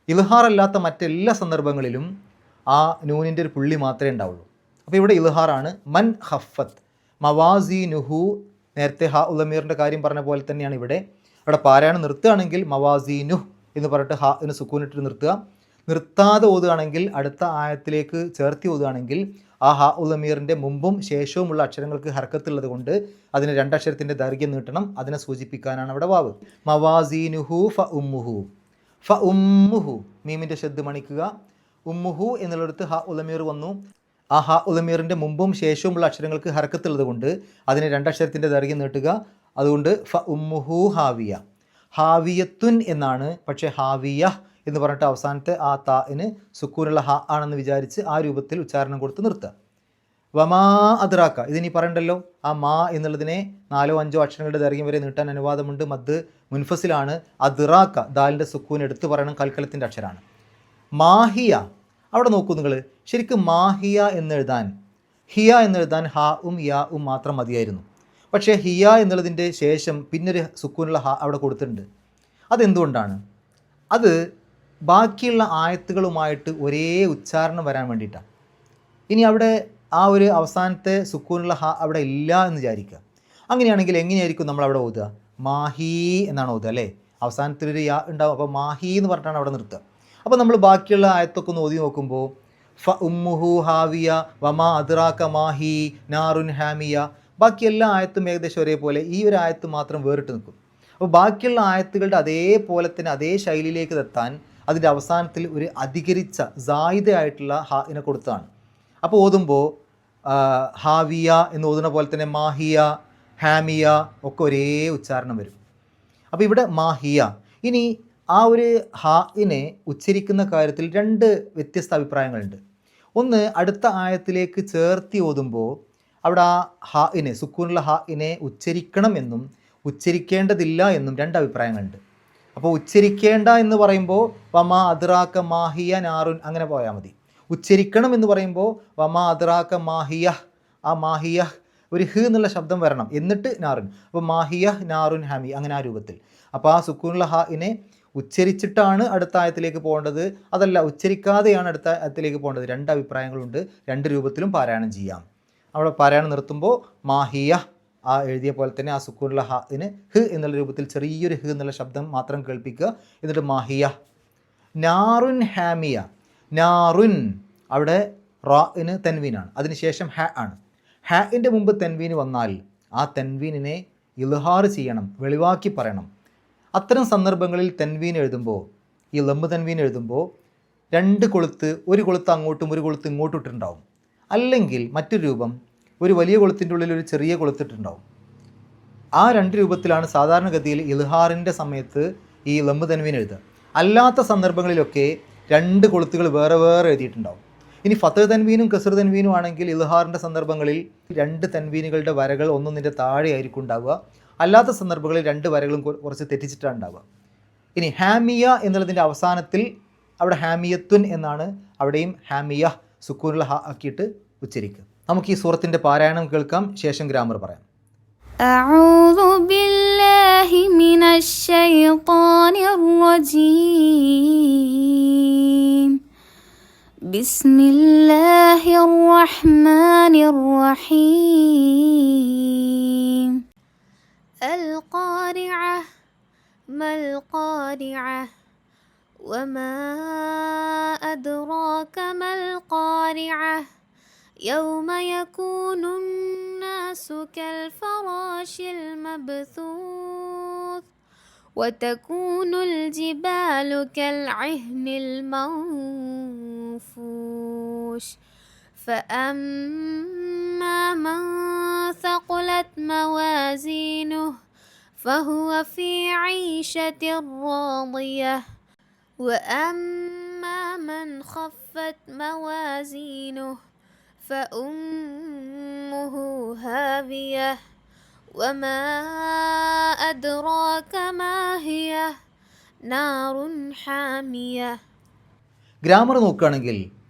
ഇൽഹാർ അല്ലാത്ത മറ്റെല്ലാ സന്ദർഭങ്ങളിലും ആ നൂനിൻ്റെ ഒരു പുള്ളി മാത്രമേ ഉണ്ടാവുള്ളൂ. അപ്പോൾ ഇവിടെ ഇൽഹാറാണ്. മൻ ഹഫത്ത് മവാസീനുഹു, നേരത്തെ ഹാ ഉലമീറിൻ്റെ കാര്യം പറഞ്ഞ പോലെ തന്നെയാണ് ഇവിടെ. അവിടെ പാരായണം നിർത്തുകയാണെങ്കിൽ മവാസീനു എന്ന് പറഞ്ഞിട്ട് ഹാഇന് സുക്കൂനിട്ട് നിർത്തുക. നിർത്താതെ ഓതുകയാണെങ്കിൽ അടുത്ത ആയത്തിലേക്ക് ചേർത്തി ഓതുകയാണെങ്കിൽ ആ ഹാ ഉലമീറിൻ്റെ മുമ്പും ശേഷവുമുള്ള അക്ഷരങ്ങൾക്ക് ഹർക്കത്തുള്ളത് കൊണ്ട് അതിന് 2 അക്ഷരത്തിൻ്റെ ദൈർഘ്യം നീട്ടണം. അതിനെ സൂചിപ്പിക്കാനാണ് അവിടെ വാവ്. മവാസീനുഹു ഫ ഉമ്മുഹു, ഫ ഉമ്മുഹു മീമിൻ്റെ ശബ്ദ് മണിക്കുക. ഉമ്മുഹു എന്നുള്ളിടത്ത് ഹാ ഉലമീർ വന്നു. ആ ഹാ ഉലമീറിൻ്റെ മുമ്പും ശേഷവുമുള്ള അക്ഷരങ്ങൾക്ക് ഹർക്കത്തുള്ളത് കൊണ്ട് അതിന് 2 അക്ഷരത്തിൻ്റെ ദൈർഘ്യം നീട്ടുക. അതുകൊണ്ട് ഫ ഉമ്മുഹു ഹാവിയ, ഹാവിയത്തുൻ എന്നാണ്. പക്ഷേ ഹാവിയ എന്ന് പറഞ്ഞിട്ട് അവസാനത്തെ ആ താഇന് സുക്കൂനുള്ള ഹ ആണെന്ന് വിചാരിച്ച് ആ രൂപത്തിൽ ഉച്ചാരണം കൊടുത്ത് നിർത്തുക. വമാ അദ്റാക്ക, ഇതിനി പറയണ്ടല്ലോ. ആ മാ എന്നുള്ളതിനെ 4-5 അക്ഷരങ്ങളുടെ ദൈർഘ്യം വരെ നീട്ടാൻ അനുവാദമുണ്ട്. മദ് മുൻഫസിലാണ്. അദ്റാക്ക, ദാലിൻ്റെ സുക്കൂൻ എടുത്ത് പറയണം, കൽക്കലത്തിൻ്റെ അക്ഷരമാണ്. മാഹിയ, അവിടെ നോക്കൂ നിങ്ങൾ, ശരിക്കും മാഹിയ എന്നെഴുതാൻ, ഹിയ എന്നെഴുതാൻ ഹാ യാ മാത്രം മതിയായിരുന്നു. പക്ഷേ ഹിയ എന്നുള്ളതിൻ്റെ ശേഷം പിന്നൊരു സുക്കൂനുള്ള ഹ അവിടെ കൊടുത്തിട്ടുണ്ട്. അതെന്തുകൊണ്ടാണ്? അത് ബാക്കിയുള്ള ആയത്തുകളുമായിട്ട് ഒരേ ഉച്ചാരണം വരാൻ വേണ്ടിയിട്ടാണ്. ഇനി അവിടെ ആ ഒരു അവസാനത്തെ സുക്കൂനുള്ള ഹ അവിടെ ഇല്ല എന്ന് വിചാരിക്കുക. അങ്ങനെയാണെങ്കിൽ എങ്ങനെയായിരിക്കും നമ്മൾ അവിടെ ഓതുക? മാഹി എന്നാണ് ഓതുക അല്ലേ? അവസാനത്തിലൊരു യാ ഉണ്ടാവും. അപ്പോൾ മാഹി എന്ന് പറഞ്ഞിട്ടാണ് അവിടെ നിർത്തുക. അപ്പോൾ നമ്മൾ ബാക്കിയുള്ള ആയത്തൊക്കെ ഒന്ന് ഓതി നോക്കുമ്പോൾ ഫ ഉമ്മുഹു ഹാവിയ വമാ അദ്റാക മാഹി നാറുൻ ഹാമിയ, ബാക്കി എല്ലാ ആയത്തും ഏകദേശം ഒരേപോലെ, ഈ ഒരു ആയത്ത് മാത്രം വേറിട്ട് നിൽക്കും. അപ്പോൾ ബാക്കിയുള്ള ആയത്തുകളുടെ അതേപോലെ തന്നെ അതേ ശൈലിയിലേക്ക് എത്താൻ അതിൻ്റെ അവസാനത്തിൽ ഒരു അധികരിച്ച സായിദയായിട്ടുള്ള ഹാഇനെ കൊടുത്തതാണ്. അപ്പോൾ ഓതുമ്പോൾ ഹാവിയ എന്ന് ഓതുന്ന പോലെ തന്നെ മാഹിയ, ഹാമിയ ഒക്കെ ഒരേ ഉച്ചാരണം വരും. അപ്പോൾ ഇവിടെ മാഹിയ. ഇനി ആ ഒരു ഹാഇനെ ഉച്ചരിക്കുന്ന കാര്യത്തിൽ 2 വ്യത്യസ്ത അഭിപ്രായങ്ങളുണ്ട്. ഒന്ന്, അടുത്ത ആയത്തിലേക്ക് ചേർത്തി ഓതുമ്പോൾ അവിടെ ആ ഹാഇനെ, സുക്കൂനുള്ള ഹാഇനെ ഉച്ചരിക്കണം എന്നും ഉച്ചരിക്കേണ്ടതില്ല എന്നും രണ്ട് അഭിപ്രായങ്ങളുണ്ട്. അപ്പോൾ ഉച്ചരിക്കേണ്ട എന്ന് പറയുമ്പോൾ വമാ അദ്റാക മാഹിയ നാറുൻ അങ്ങനെ പോയാൽ മതി. ഉച്ചരിക്കണം എന്ന് പറയുമ്പോൾ വമാ അദ്റാക മാഹിയ, ആ മാഹിയ ഒരു ഹ് എന്നുള്ള ശബ്ദം വരണം, എന്നിട്ട് നാറുൻ. അപ്പോൾ മാഹിയ നാറുൻ ഹമി, അങ്ങനെ ആ രൂപത്തിൽ. അപ്പോൾ ആ സുക്കൂനുള്ള ഹാഇനെ ഉച്ചരിച്ചിട്ടാണ് അടുത്ത ആയത്തിലേക്ക് പോകേണ്ടത്, അതല്ല ഉച്ചരിക്കാതെയാണ് അടുത്ത ആയത്തിലേക്ക് പോകേണ്ടത്. രണ്ട് അഭിപ്രായങ്ങളുണ്ട്. രണ്ട് രൂപത്തിലും പാരായണം ചെയ്യാം. അവിടെ പാരായണം നിർത്തുമ്പോൾ മാഹിയ ആ എഴുതിയ പോലെ തന്നെ ആ സുക്കൂനുള്ള ഹാഇന് ഹ് എന്നുള്ള രൂപത്തിൽ ചെറിയൊരു ഹ് എന്നുള്ള ശബ്ദം മാത്രം കേൾപ്പിക്കുക, എന്നിട്ട് മാഹിയ. നാറുൻ ഹാമിയ, നാറുൻ അവിടെ റാഇന് തെൻവീനാണ്, അതിനുശേഷം ഹ ആണ്. ഹാഇൻ്റെ മുമ്പ് തെൻവീന് വന്നാൽ ആ തെൻവീനിനെ ഇൽഹാർ ചെയ്യണം, വെളിവാക്കി പറയണം. അത്തരം സന്ദർഭങ്ങളിൽ തെൻവീൻ എഴുതുമ്പോൾ, ഈ ലംബ് തെൻവീൻ എഴുതുമ്പോൾ രണ്ട് കൊളുത്ത്, ഒരു കൊളുത്ത് അങ്ങോട്ടും ഒരു കൊളുത്ത് ഇങ്ങോട്ടും ഇട്ടിട്ടുണ്ടാവും. അല്ലെങ്കിൽ മറ്റൊരു രൂപം, ഒരു വലിയ കൊളുത്തിൻ്റെ ഉള്ളിൽ ഒരു ചെറിയ കൊളുത്തിട്ടുണ്ടാവും. ആ രണ്ട് രൂപത്തിലാണ് സാധാരണഗതിയിൽ ഇൽഹാറിൻ്റെ സമയത്ത് ഈ ലംബ് തെൻവീൻ എഴുതുക. അല്ലാത്ത സന്ദർഭങ്ങളിലൊക്കെ രണ്ട് കൊളുത്തുകൾ വേറെ വേറെ എഴുതിയിട്ടുണ്ടാവും. ഇനി ഫത്ത് തൻവീനും കസ്ർ തൻവീനും ആണെങ്കിൽ ഇൽഹാറിൻ്റെ സന്ദർഭങ്ങളിൽ രണ്ട് തൻവീനുകളുടെ വരകൾ ഒന്നൊന്നിൻ്റെ താഴെ ആയിരിക്കും ഉണ്ടാവുക. അല്ലാത്ത സന്ദർഭങ്ങളിൽ രണ്ട് വരകളും കുറച്ച് തെറ്റിച്ചിട്ടാണ് ഉണ്ടാവുക. ഇനി ഹാമിയ എന്നുള്ളതിൻ്റെ അവസാനത്തിൽ അവിടെ ഹാമിയത്തുൻ എന്നാണ്, അവിടെയും ഹാമിയ സുക്കൂനുള്ള ഹ ആക്കിയിട്ട് ഉച്ചരിക്കുക. നമുക്ക് ഈ സൂറത്തിൻ്റെ പാരായണം കേൾക്കാം, ശേഷം ഗ്രാമർ പറയാം. അഊദു ബില്ലാഹി മിനശ് ശൈത്വാനിർ റജീം. ബിസ്മില്ലാഹിർ റഹ്മാനിർ റഹീം. അൽ ഖാരിഅഹ് മൽ ഖാരിഅഹ് വമാ അദ്റാക മൽ ഖാരിഅഹ് يوم يكون الناس كالفراش المبثوث وتكون الجبال كالعهن المنفوش فأما من ثقلت موازينه فهو في عيشة راضية وأما من خفت موازينه فأمه هاوية وما أدراك ما هي نار حامية. ഗ്രാമർ നോക്കുകയാണെങ്കിൽ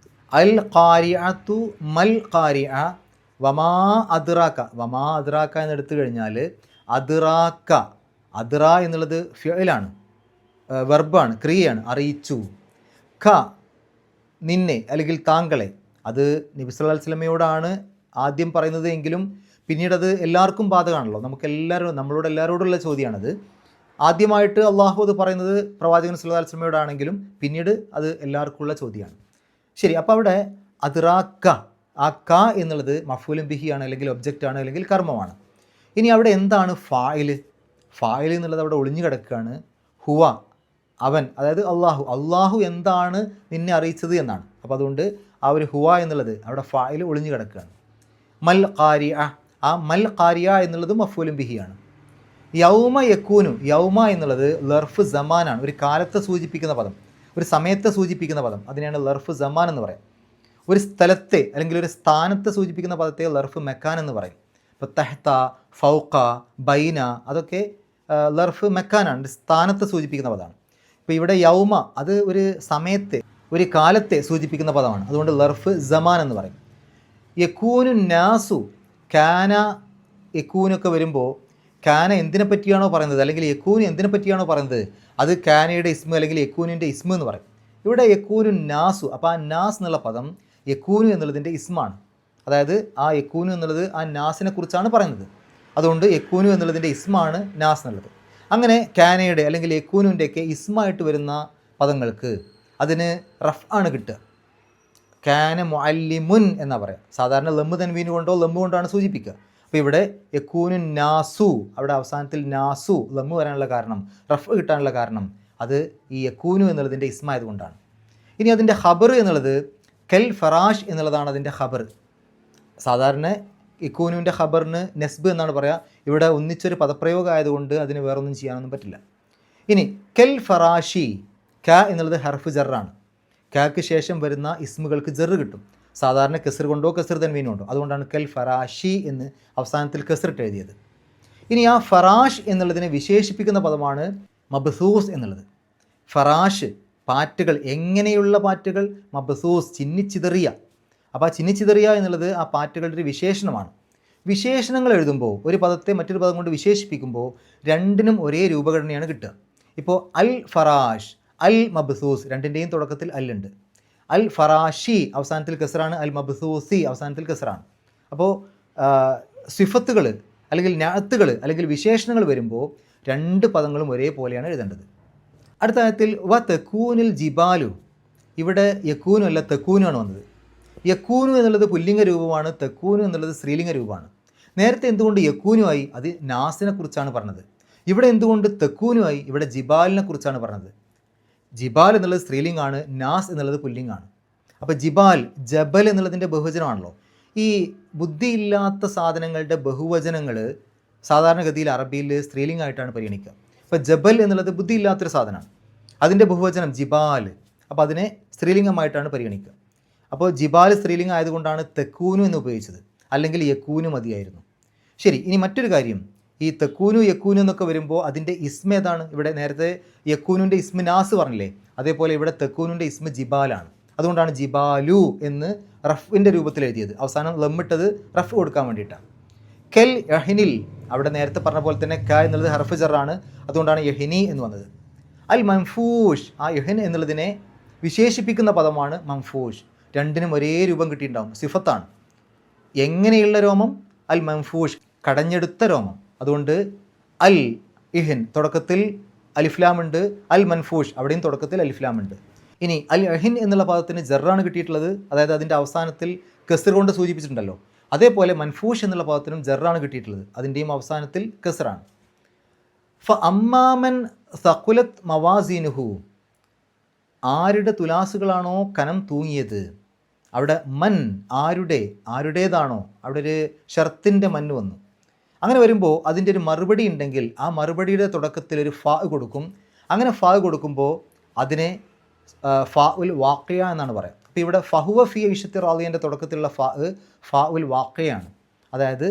അൽ ഖാരിഅത്തു മൽ ഖാരിഅ വമാ അദ്റാക, വമാ അദ്റാക എന്ന് എടുത്തു കഴിഞ്ഞാൽ അദ്റാക, അദ്റ എന്നുള്ളത് ഫിഅലാണ്, വെർബാണ്, ക്രിയയാണ്, അറിയിച്ചു. ഖ നിന്നെ അല്ലെങ്കിൽ താങ്കളെ, അത് നബി സല്ലല്ലാഹു അലൈഹി വസല്ലമയോടാണ് ആദ്യം പറയുന്നത് എങ്കിലും പിന്നീട് അത് എല്ലാവർക്കും ബാധകമാണല്ലോ, നമ്മളോട് എല്ലാവരോടുള്ള ചോദ്യമാണത്. ആദ്യമായിട്ട് അള്ളാഹു അത് പറയുന്നത് പ്രവാചകൻ സല്ലല്ലാഹു അലൈഹി വസല്ലമയോടാണെങ്കിലും പിന്നീട് അത് എല്ലാവർക്കുമുള്ള ചോദ്യമാണ്. ശരി, അപ്പോൾ അവിടെ അദ്റാക, ആ ക എന്നുള്ളത് മഫ്ഊലുൻ ബിഹിയാണ്, അല്ലെങ്കിൽ ഒബ്ജക്റ്റാണ്, അല്ലെങ്കിൽ കർമ്മമാണ്. ഇനി അവിടെ എന്താണ് ഫായില്? ഫായിൽ എന്നുള്ളത് അവിടെ ഒളിഞ്ഞു കിടക്കുകയാണ്. ഹുവ അവൻ, അതായത് അള്ളാഹു എന്താണ് നിന്നെ അറിയിച്ചത് എന്നാണ്. അപ്പോൾ അതുകൊണ്ട് ആ ഒരു ഹുവ എന്നുള്ളത് അവിടെ ഫായിൽ ഒളിഞ്ഞു കിടക്കുകയാണ്. മൽ ഖാരിഅ, ആ മൽ ഖാരിഅ എന്നുള്ളത് മഫ്ഊലുൻ ബിഹിയാണ്. യൗമ യക്കൂനു, യൗമ എന്നുള്ളത് ലർഫ് സമാനാണ്, ഒരു കാലത്തെ സൂചിപ്പിക്കുന്ന പദം, ഒരു സമയത്തെ സൂചിപ്പിക്കുന്ന പദം, അതിനെയാണ് ലർഫ് സമാൻ എന്ന് പറയും. ഒരു സ്ഥലത്തെ അല്ലെങ്കിൽ ഒരു സ്ഥാനത്തെ സൂചിപ്പിക്കുന്ന പദത്തെ ലർഫ് മെക്കാൻ എന്ന് പറയും. ഇപ്പോൾ തഹ്ത, ഫൗഖ, ബൈന അതൊക്കെ ലർഫ് മെക്കാനാണ്, ഒരു സ്ഥാനത്തെ സൂചിപ്പിക്കുന്ന പദമാണ്. ഇപ്പോൾ ഇവിടെ യൗമ അത് ഒരു സമയത്തെ, ഒരു കാലത്തെ സൂചിപ്പിക്കുന്ന പദമാണ്, അതുകൊണ്ട് ലർഫ് സമാൻ എന്ന് പറയും. യക്കൂനു നാസു, കാന യക്കൂനൊക്കെ വരുമ്പോൾ കാന എന്തിനെ പറ്റിയാണോ പറയുന്നത്, അല്ലെങ്കിൽ യക്കൂന് എന്തിനെ പറ്റിയാണോ പറയുന്നത്, അത് കാനയുടെ ഇസ്മ അല്ലെങ്കിൽ യക്കൂനിൻ്റെ ഇസ്മ എന്ന് പറയും. ഇവിടെ യക്കൂനു നാസു, അപ്പോൾ ആ നാസ് എന്നുള്ള പദം യക്കൂനു എന്നുള്ളതിൻ്റെ ഇസ്മാണ്, അതായത് ആ യക്കൂനു എന്നുള്ളത് ആ നാസിനെ കുറിച്ചാണ് പറയുന്നത്. അതുകൊണ്ട് യക്കൂനു എന്നുള്ളതിൻ്റെ ഇസ്മാണ് നാസ് എന്നുള്ളത്. അങ്ങനെ കാനയുടെ അല്ലെങ്കിൽ യക്കൂനുൻ്റെയൊക്കെ ഇസ്മായിട്ട് വരുന്ന പദങ്ങൾക്ക് അതിന് റഫ് ആണ് കിട്ടുക. കാന മുഅല്ലിമുൻ എന്നാ പറയാം. സാധാരണ ലംബ് തൻവീൻ കൊണ്ടോ ലംബ് കൊണ്ടാണ് സൂചിപ്പിക്കുക. അപ്പോൾ ഇവിടെ യക്കൂനു നാസു, അവിടെ അവസാനത്തിൽ നാസു ലംബ് വരാനുള്ള കാരണം, റഫ് കിട്ടാനുള്ള കാരണം അത് ഈ യക്കൂനു എന്നുള്ളതിൻ്റെ ഇസ്മായതുകൊണ്ടാണ്. ഇനി അതിൻ്റെ ഖബർ എന്നുള്ളത് കൽ ഫറാഷ് എന്നുള്ളതാണ് അതിൻ്റെ ഖബർ. സാധാരണ യക്കൂനുവിൻ്റെ ഖബറിന് നെസ്ബ് എന്നാണ് പറയുക. ഇവിടെ ഒന്നിച്ചൊരു പദപ്രയോഗം ആയതുകൊണ്ട് അതിന് വേറൊന്നും ചെയ്യാനൊന്നും പറ്റില്ല. ഇനി കൽ ഫറാഷി, ക എന്നുള്ളത് ഹർഫ് ജറാണ്. കാക്ക് ശേഷം വരുന്ന ഇസ്മുകൾക്ക് ജറ് കിട്ടും. സാധാരണ കെസർ കൊണ്ടോ കെസർ തൻവീൻ കൊണ്ടോ, അതുകൊണ്ടാണ് കൽ ഫറാഷി എന്ന് അവസാനത്തിൽ കെസറിട്ട് എഴുതിയത്. ഇനി ആ ഫറാഷ് എന്നുള്ളതിനെ വിശേഷിപ്പിക്കുന്ന പദമാണ് മബ്സൂസ് എന്നുള്ളത്. ഫറാഷ് പാറ്റുകൾ, എങ്ങനെയുള്ള പാറ്റുകൾ? മബ്സൂസ് ചിന്നിച്ചിതറിയ. അപ്പോൾ ആ ചിന്നിച്ചിതറിയ എന്നുള്ളത് ആ പാറ്റുകളുടെ ഒരു വിശേഷണമാണ്. വിശേഷണങ്ങൾ എഴുതുമ്പോൾ ഒരു പദത്തെ മറ്റൊരു പദം കൊണ്ട് വിശേഷിപ്പിക്കുമ്പോൾ രണ്ടിനും ഒരേ രൂപഘടനയാണ് കിട്ടുക. ഇപ്പോൾ അൽ ഫറാഷ്, അൽ മബ്സൂസ്, രണ്ടിൻ്റെയും തുടക്കത്തിൽ അല്ലുണ്ട്. അൽ ഫറാഷി അവസാനത്തിൽ കെസറാണ്, അൽ മബ്സൂസി അവസാനത്തിൽ കെസറാണ്. അപ്പോൾ സിഫത്തുകൾ അല്ലെങ്കിൽ നാഅത്തുകൾ അല്ലെങ്കിൽ വിശേഷണങ്ങൾ വരുമ്പോൾ രണ്ട് പദങ്ങളും ഒരേപോലെയാണ് എഴുതേണ്ടത്. അടുത്ത ആയത്തിൽ വ തെക്കൂനിൽ ജിബാലു, ഇവിടെ യക്കൂനു അല്ല തെക്കൂനു ആണ് വന്നത്. യക്കൂനു എന്നുള്ളത് പുല്ലിംഗ രൂപമാണ്, തെക്കൂനു എന്നുള്ളത് സ്ത്രീലിംഗ രൂപമാണ്. നേരത്തെ എന്തുകൊണ്ട് യക്കൂനു ആയി? അത് നാസിനെ കുറിച്ചാണ് പറഞ്ഞത്. ഇവിടെ എന്തുകൊണ്ട് തെക്കൂനു ആയി? ഇവിടെ ജിബാലിനെ കുറിച്ചാണ് പറഞ്ഞത്. ജിബാൽ എന്നുള്ളത് സ്ത്രീലിംഗാണ്, നാസ് എന്നുള്ളത് പുല്ലിംഗാണ്. അപ്പോൾ ജിബാൽ, ജബൽ എന്നുള്ളതിൻ്റെ ബഹുവചനമാണല്ലോ. ഈ ബുദ്ധിയില്ലാത്ത സാധനങ്ങളുടെ ബഹുവചനങ്ങൾ സാധാരണഗതിയിൽ അറബിയിൽ സ്ത്രീലിംഗമായിട്ടാണ് പരിഗണിക്കുക. ഇപ്പോൾ ജബൽ എന്നുള്ളത് ബുദ്ധിയില്ലാത്തൊരു സാധനമാണ്, അതിൻ്റെ ബഹുവചനം ജിബാൽ, അപ്പോൾ അതിനെ സ്ത്രീലിംഗമായിട്ടാണ് പരിഗണിക്കുക. അപ്പോൾ ജിബാൽ സ്ത്രീലിംഗം ആയതുകൊണ്ടാണ് തെക്കൂനു എന്ന് ഉപയോഗിച്ചത്, അല്ലെങ്കിൽ യക്കൂനു മതിയായിരുന്നു. ശരി, ഇനി മറ്റൊരു കാര്യം, ഈ തെക്കൂനു യക്കൂനു എന്നൊക്കെ വരുമ്പോൾ അതിൻ്റെ ഇസ്മ ഏതാണ്? ഇവിടെ നേരത്തെ യക്കൂനുൻ്റെ ഇസ്മ നാസ് പറഞ്ഞില്ലേ, അതേപോലെ ഇവിടെ തെക്കൂനുൻ്റെ ഇസ്മ ജിബാലാണ്. അതുകൊണ്ടാണ് ജിബാലു എന്ന് റഫിൻ്റെ രൂപത്തിൽ എഴുതിയത്. അവസാനം ലമ്മിട്ടത് റഫ് കൊടുക്കാൻ വേണ്ടിയിട്ടാണ്. കെൽ യഹിനിൽ, അവിടെ നേരത്തെ പറഞ്ഞ പോലെ തന്നെ ക എന്നുള്ളത് ഹർഫ് ജറാണ്, അതുകൊണ്ടാണ് യഹിനി എന്ന് വന്നത്. അൽ മൻഫൂഷ്, ആ യഹിൻ എന്നുള്ളതിനെ വിശേഷിപ്പിക്കുന്ന പദമാണ് മൻഫൂഷ്. രണ്ടിനും ഒരേ രൂപം കിട്ടിയിട്ടുണ്ടാവും, സിഫത്താണ്. എങ്ങനെയുള്ള രോമം? അൽ മൻഫൂഷ്, കടഞ്ഞെടുത്ത രോമം. അതുകൊണ്ട് അൽ ഇഹിൻ തുടക്കത്തിൽ അലിഫ്ലാമുണ്ട്, അൽ മൻഫൂഷ് അവിടെയും തുടക്കത്തിൽ അലിഫ്ലാമുണ്ട്. ഇനി അൽ അഹിൻ എന്നുള്ള പദത്തിന് ജറാണ് കിട്ടിയിട്ടുള്ളത്, അതായത് അതിൻ്റെ അവസാനത്തിൽ കെസർ കൊണ്ട് സൂചിപ്പിച്ചിട്ടുണ്ടല്ലോ. അതേപോലെ മൻഫൂഷ് എന്നുള്ള പദത്തിനും ജറാണ് കിട്ടിയിട്ടുള്ളത്, അതിൻ്റെയും അവസാനത്തിൽ കെസറാണ്. ഫ അമ്മാമൻ സഖുലത്ത് മവാസീനുഹു, ആരുടെ തുലാസുകളാണോ കനം തൂങ്ങിയത്. അവിടെ മൻ, ആരുടേതാണോ, അവിടെ ഒരു ഷർത്തിൻ്റെ മന്ന് വന്നു. അങ്ങനെ വരുമ്പോൾ അതിൻ്റെ ഒരു മറുപടി ഉണ്ടെങ്കിൽ ആ മറുപടിയുടെ തുടക്കത്തിൽ ഒരു ഫാ കൊടുക്കും. അങ്ങനെ ഫാ കൊടുക്കുമ്പോൾ അതിനെ ഫാ ഉൽ വാഖിയ എന്നാണ് പറയുക. അപ്പോൾ ഇവിടെ ഫഹുവ ഫി ഐഷത്തി റാദിയൻ്റെ തുടക്കത്തിലുള്ള ഫാ ഉൽ വാഖിയാണ്. അതായത്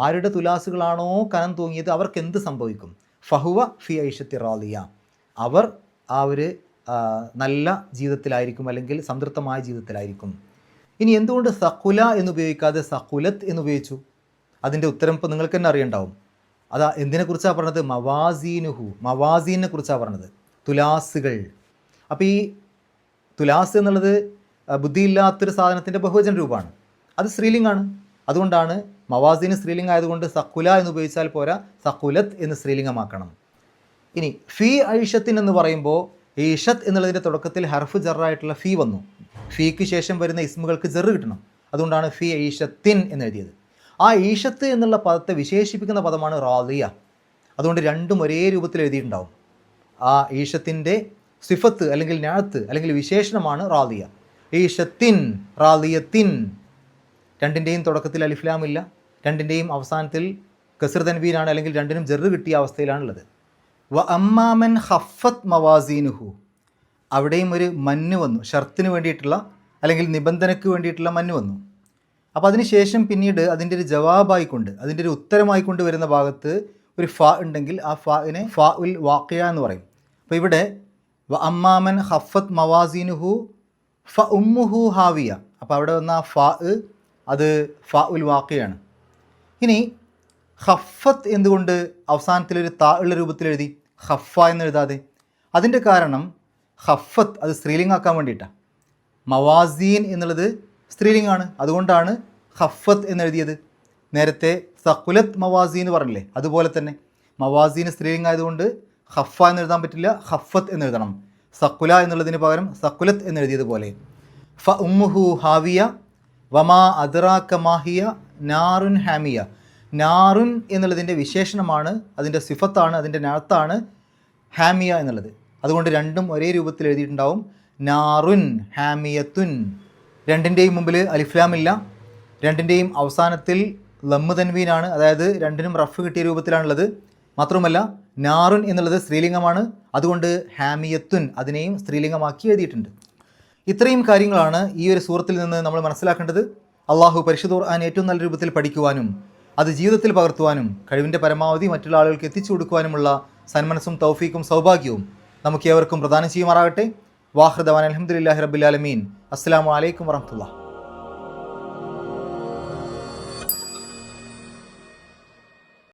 ആരുടെ തുലാസുകളാണോ കനം തൂങ്ങിയത് അവർക്ക് എന്ത് സംഭവിക്കും? ഫഹുവ ഫി ഐഷത്തി റാദിയ, അവർ ആ ഒരു നല്ല ജീവിതത്തിലായിരിക്കും, അല്ലെങ്കിൽ സംതൃപ്തമായ ജീവിതത്തിലായിരിക്കും. ഇനി എന്തുകൊണ്ട് സഖുല എന്ന് ഉപയോഗിക്കാതെ സഖുലത്ത് എന്ന് ഉപയോഗിച്ചു? അതിൻ്റെ ഉത്തരം ഇപ്പോൾ നിങ്ങൾക്ക് തന്നെ അറിയണ്ടാവും. അതാ എന്തിനെക്കുറിച്ചാണ് പറഞ്ഞത്? മവാസീനുഹു, മവാസീനെ കുറിച്ചാണ് പറഞ്ഞത്, തുലാസുകൾ. അപ്പോൾ ഈ തുലാസ് എന്നുള്ളത് ബുദ്ധിയില്ലാത്തൊരു സാധനത്തിൻ്റെ ബഹുവചന രൂപമാണ്, അത് സ്ത്രീലിംഗാണ്. അതുകൊണ്ടാണ് മവാസീന് സ്ത്രീലിംഗം ആയതുകൊണ്ട് സഖുല എന്ന് ഉപയോഗിച്ചാൽ പോരാ, സഖുലത്ത് എന്ന് സ്ത്രീലിംഗമാക്കണം. ഇനി ഫി ഐഷത്തിൻ എന്ന് പറയുമ്പോൾ ഈഷത്ത് എന്നുള്ളതിൻ്റെ തുടക്കത്തിൽ ഹർഫ് ജറായിട്ടുള്ള ഫീ വന്നു. ഫീക്ക് ശേഷം വരുന്ന ഇസ്മുകൾക്ക് ജറ് കിട്ടണം, അതുകൊണ്ടാണ് ഫി ഈഷത്തിൻ എന്നെഴുതിയത്. ആ ഈഷത്ത് എന്നുള്ള പദത്തെ വിശേഷിപ്പിക്കുന്ന പദമാണ് റാദിയ. അതുകൊണ്ട് രണ്ടും ഒരേ രൂപത്തിൽ എഴുതിയിട്ടുണ്ടാവും. ആ ഈഷത്തിൻ്റെ സിഫത്ത് അല്ലെങ്കിൽ നാഅത്ത് അല്ലെങ്കിൽ വിശേഷണമാണ് റാദിയ. ഈഷത്തിൻ, റാദിയത്തിൻ, രണ്ടിൻ്റെയും തുടക്കത്തിൽ അലിഫ്ലാമില്ല, രണ്ടിൻ്റെയും അവസാനത്തിൽ കസ്ർ തൻവീനാണ്, അല്ലെങ്കിൽ രണ്ടിനും ജറ് കിട്ടിയ അവസ്ഥയിലാണുള്ളത്. വ അമ്മാമൻ ഖഫത്ത് മവാസീനുഹു, അവിടെയും ഒരു മന്ന് വന്നു, ഷർത്തിന് വേണ്ടിയിട്ടുള്ള അല്ലെങ്കിൽ നിബന്ധനയ്ക്ക് വേണ്ടിയിട്ടുള്ള മന്ന് വന്നു. അപ്പോൾ അതിനുശേഷം പിന്നീട് അതിൻ്റെ ഒരു ജവാബായിക്കൊണ്ട്, അതിൻ്റെ ഒരു ഉത്തരമായിക്കൊണ്ട് വരുന്ന ഭാഗത്ത് ഒരു ഫാ ഉണ്ടെങ്കിൽ ആ ഫാഇനെ ഫാ ഉൽ വാഖിയ എന്ന് പറയും. അപ്പോൾ ഇവിടെ വ അമ്മാമൻ ഖഫത്ത് മവാസീനുഹു ഫ ഉമ്മുഹു ഹാവിയ, അപ്പോൾ അവിടെ വന്ന ആ ഫാ അത് ഫാ ഉൽ വാഖിയാണ്. ഇനി ഖഫത്ത് എന്തുകൊണ്ട് അവസാനത്തിലൊരു താ ഉള്ള രൂപത്തിൽ എഴുതി, ഖഫ എന്ന് എഴുതാതെ? അതിൻ്റെ കാരണം ഖഫത്ത് അത് സ്ത്രീലിംഗാക്കാൻ വേണ്ടിയിട്ടാണ്. മവാസീൻ എന്നുള്ളത് സ്ത്രീലിംഗാണ്, അതുകൊണ്ടാണ് ഖഫത്ത് എന്നെഴുതിയത്. നേരത്തെ സഖുലത്ത് മവാസീൻ എന്ന് പറഞ്ഞില്ലേ, അതുപോലെ തന്നെ മവാസീൻ സ്ത്രീലിംഗം ആയതുകൊണ്ട് ഖഫ എന്ന് എഴുതാൻ പറ്റില്ല, ഖഫത്ത് എന്ന് എഴുതണം. സഖുല എന്നുള്ളതിന് പകരം സഖുലത്ത് എന്നെഴുതിയതുപോലെ. ഫ ഉമ്മുഹു ഹാവിയ വമാ അദ്റാക മാഹിയ നാറുൻ ഹാമിയ, നാറുൻ എന്നുള്ളതിൻ്റെ വിശേഷണമാണ്, അതിൻ്റെ സിഫത്താണ്, അതിൻ്റെ നാത്താണ് ഹാമിയ എന്നുള്ളത്. അതുകൊണ്ട് രണ്ടും ഒരേ രൂപത്തിൽ എഴുതിയിട്ടുണ്ടാവും, നാറുൻ ഹാമിയത്തുൻ. രണ്ടിൻ്റെയും മുമ്പിൽ അലിഫ്ലാമില്ല, രണ്ടിൻ്റെയും അവസാനത്തിൽ ലമ്മ് തൻവീനാണ്, അതായത് രണ്ടിനും റഫ് കിട്ടിയ രൂപത്തിലാണുള്ളത്. മാത്രമല്ല നാറുൻ എന്നുള്ളത് സ്ത്രീലിംഗമാണ്, അതുകൊണ്ട് ഹാമിയത്തുൻ അതിനെയും സ്ത്രീലിംഗമാക്കി എഴുതിയിട്ടുണ്ട്. ഇത്രയും കാര്യങ്ങളാണ് ഈ ഒരു സൂറത്തിൽ നിന്ന് നമ്മൾ മനസ്സിലാക്കേണ്ടത്. അള്ളാഹു പരിശുദ്ധ ഖുർആൻ ഏറ്റവും നല്ല രൂപത്തിൽ പഠിക്കുവാനും അത് ജീവിതത്തിൽ പകർത്തുവാനും കഴിവിൻ്റെ പരമാവധി മറ്റുള്ള ആളുകൾക്ക് എത്തിച്ചു കൊടുക്കുവാനുമുള്ള സന്മനസ്സും തൗഫീക്കും സൗഭാഗ്യവും നമുക്ക് ഏവർക്കും പ്രദാനം ചെയ്യുമാറാകട്ടെ. വാഹൃദവാൻ അൽഹംദുലില്ലാഹി റബ്ബിൽ ആലമീൻ. അസ്സലാമു അലൈക്കും വറഹ്മത്തുള്ളാഹി.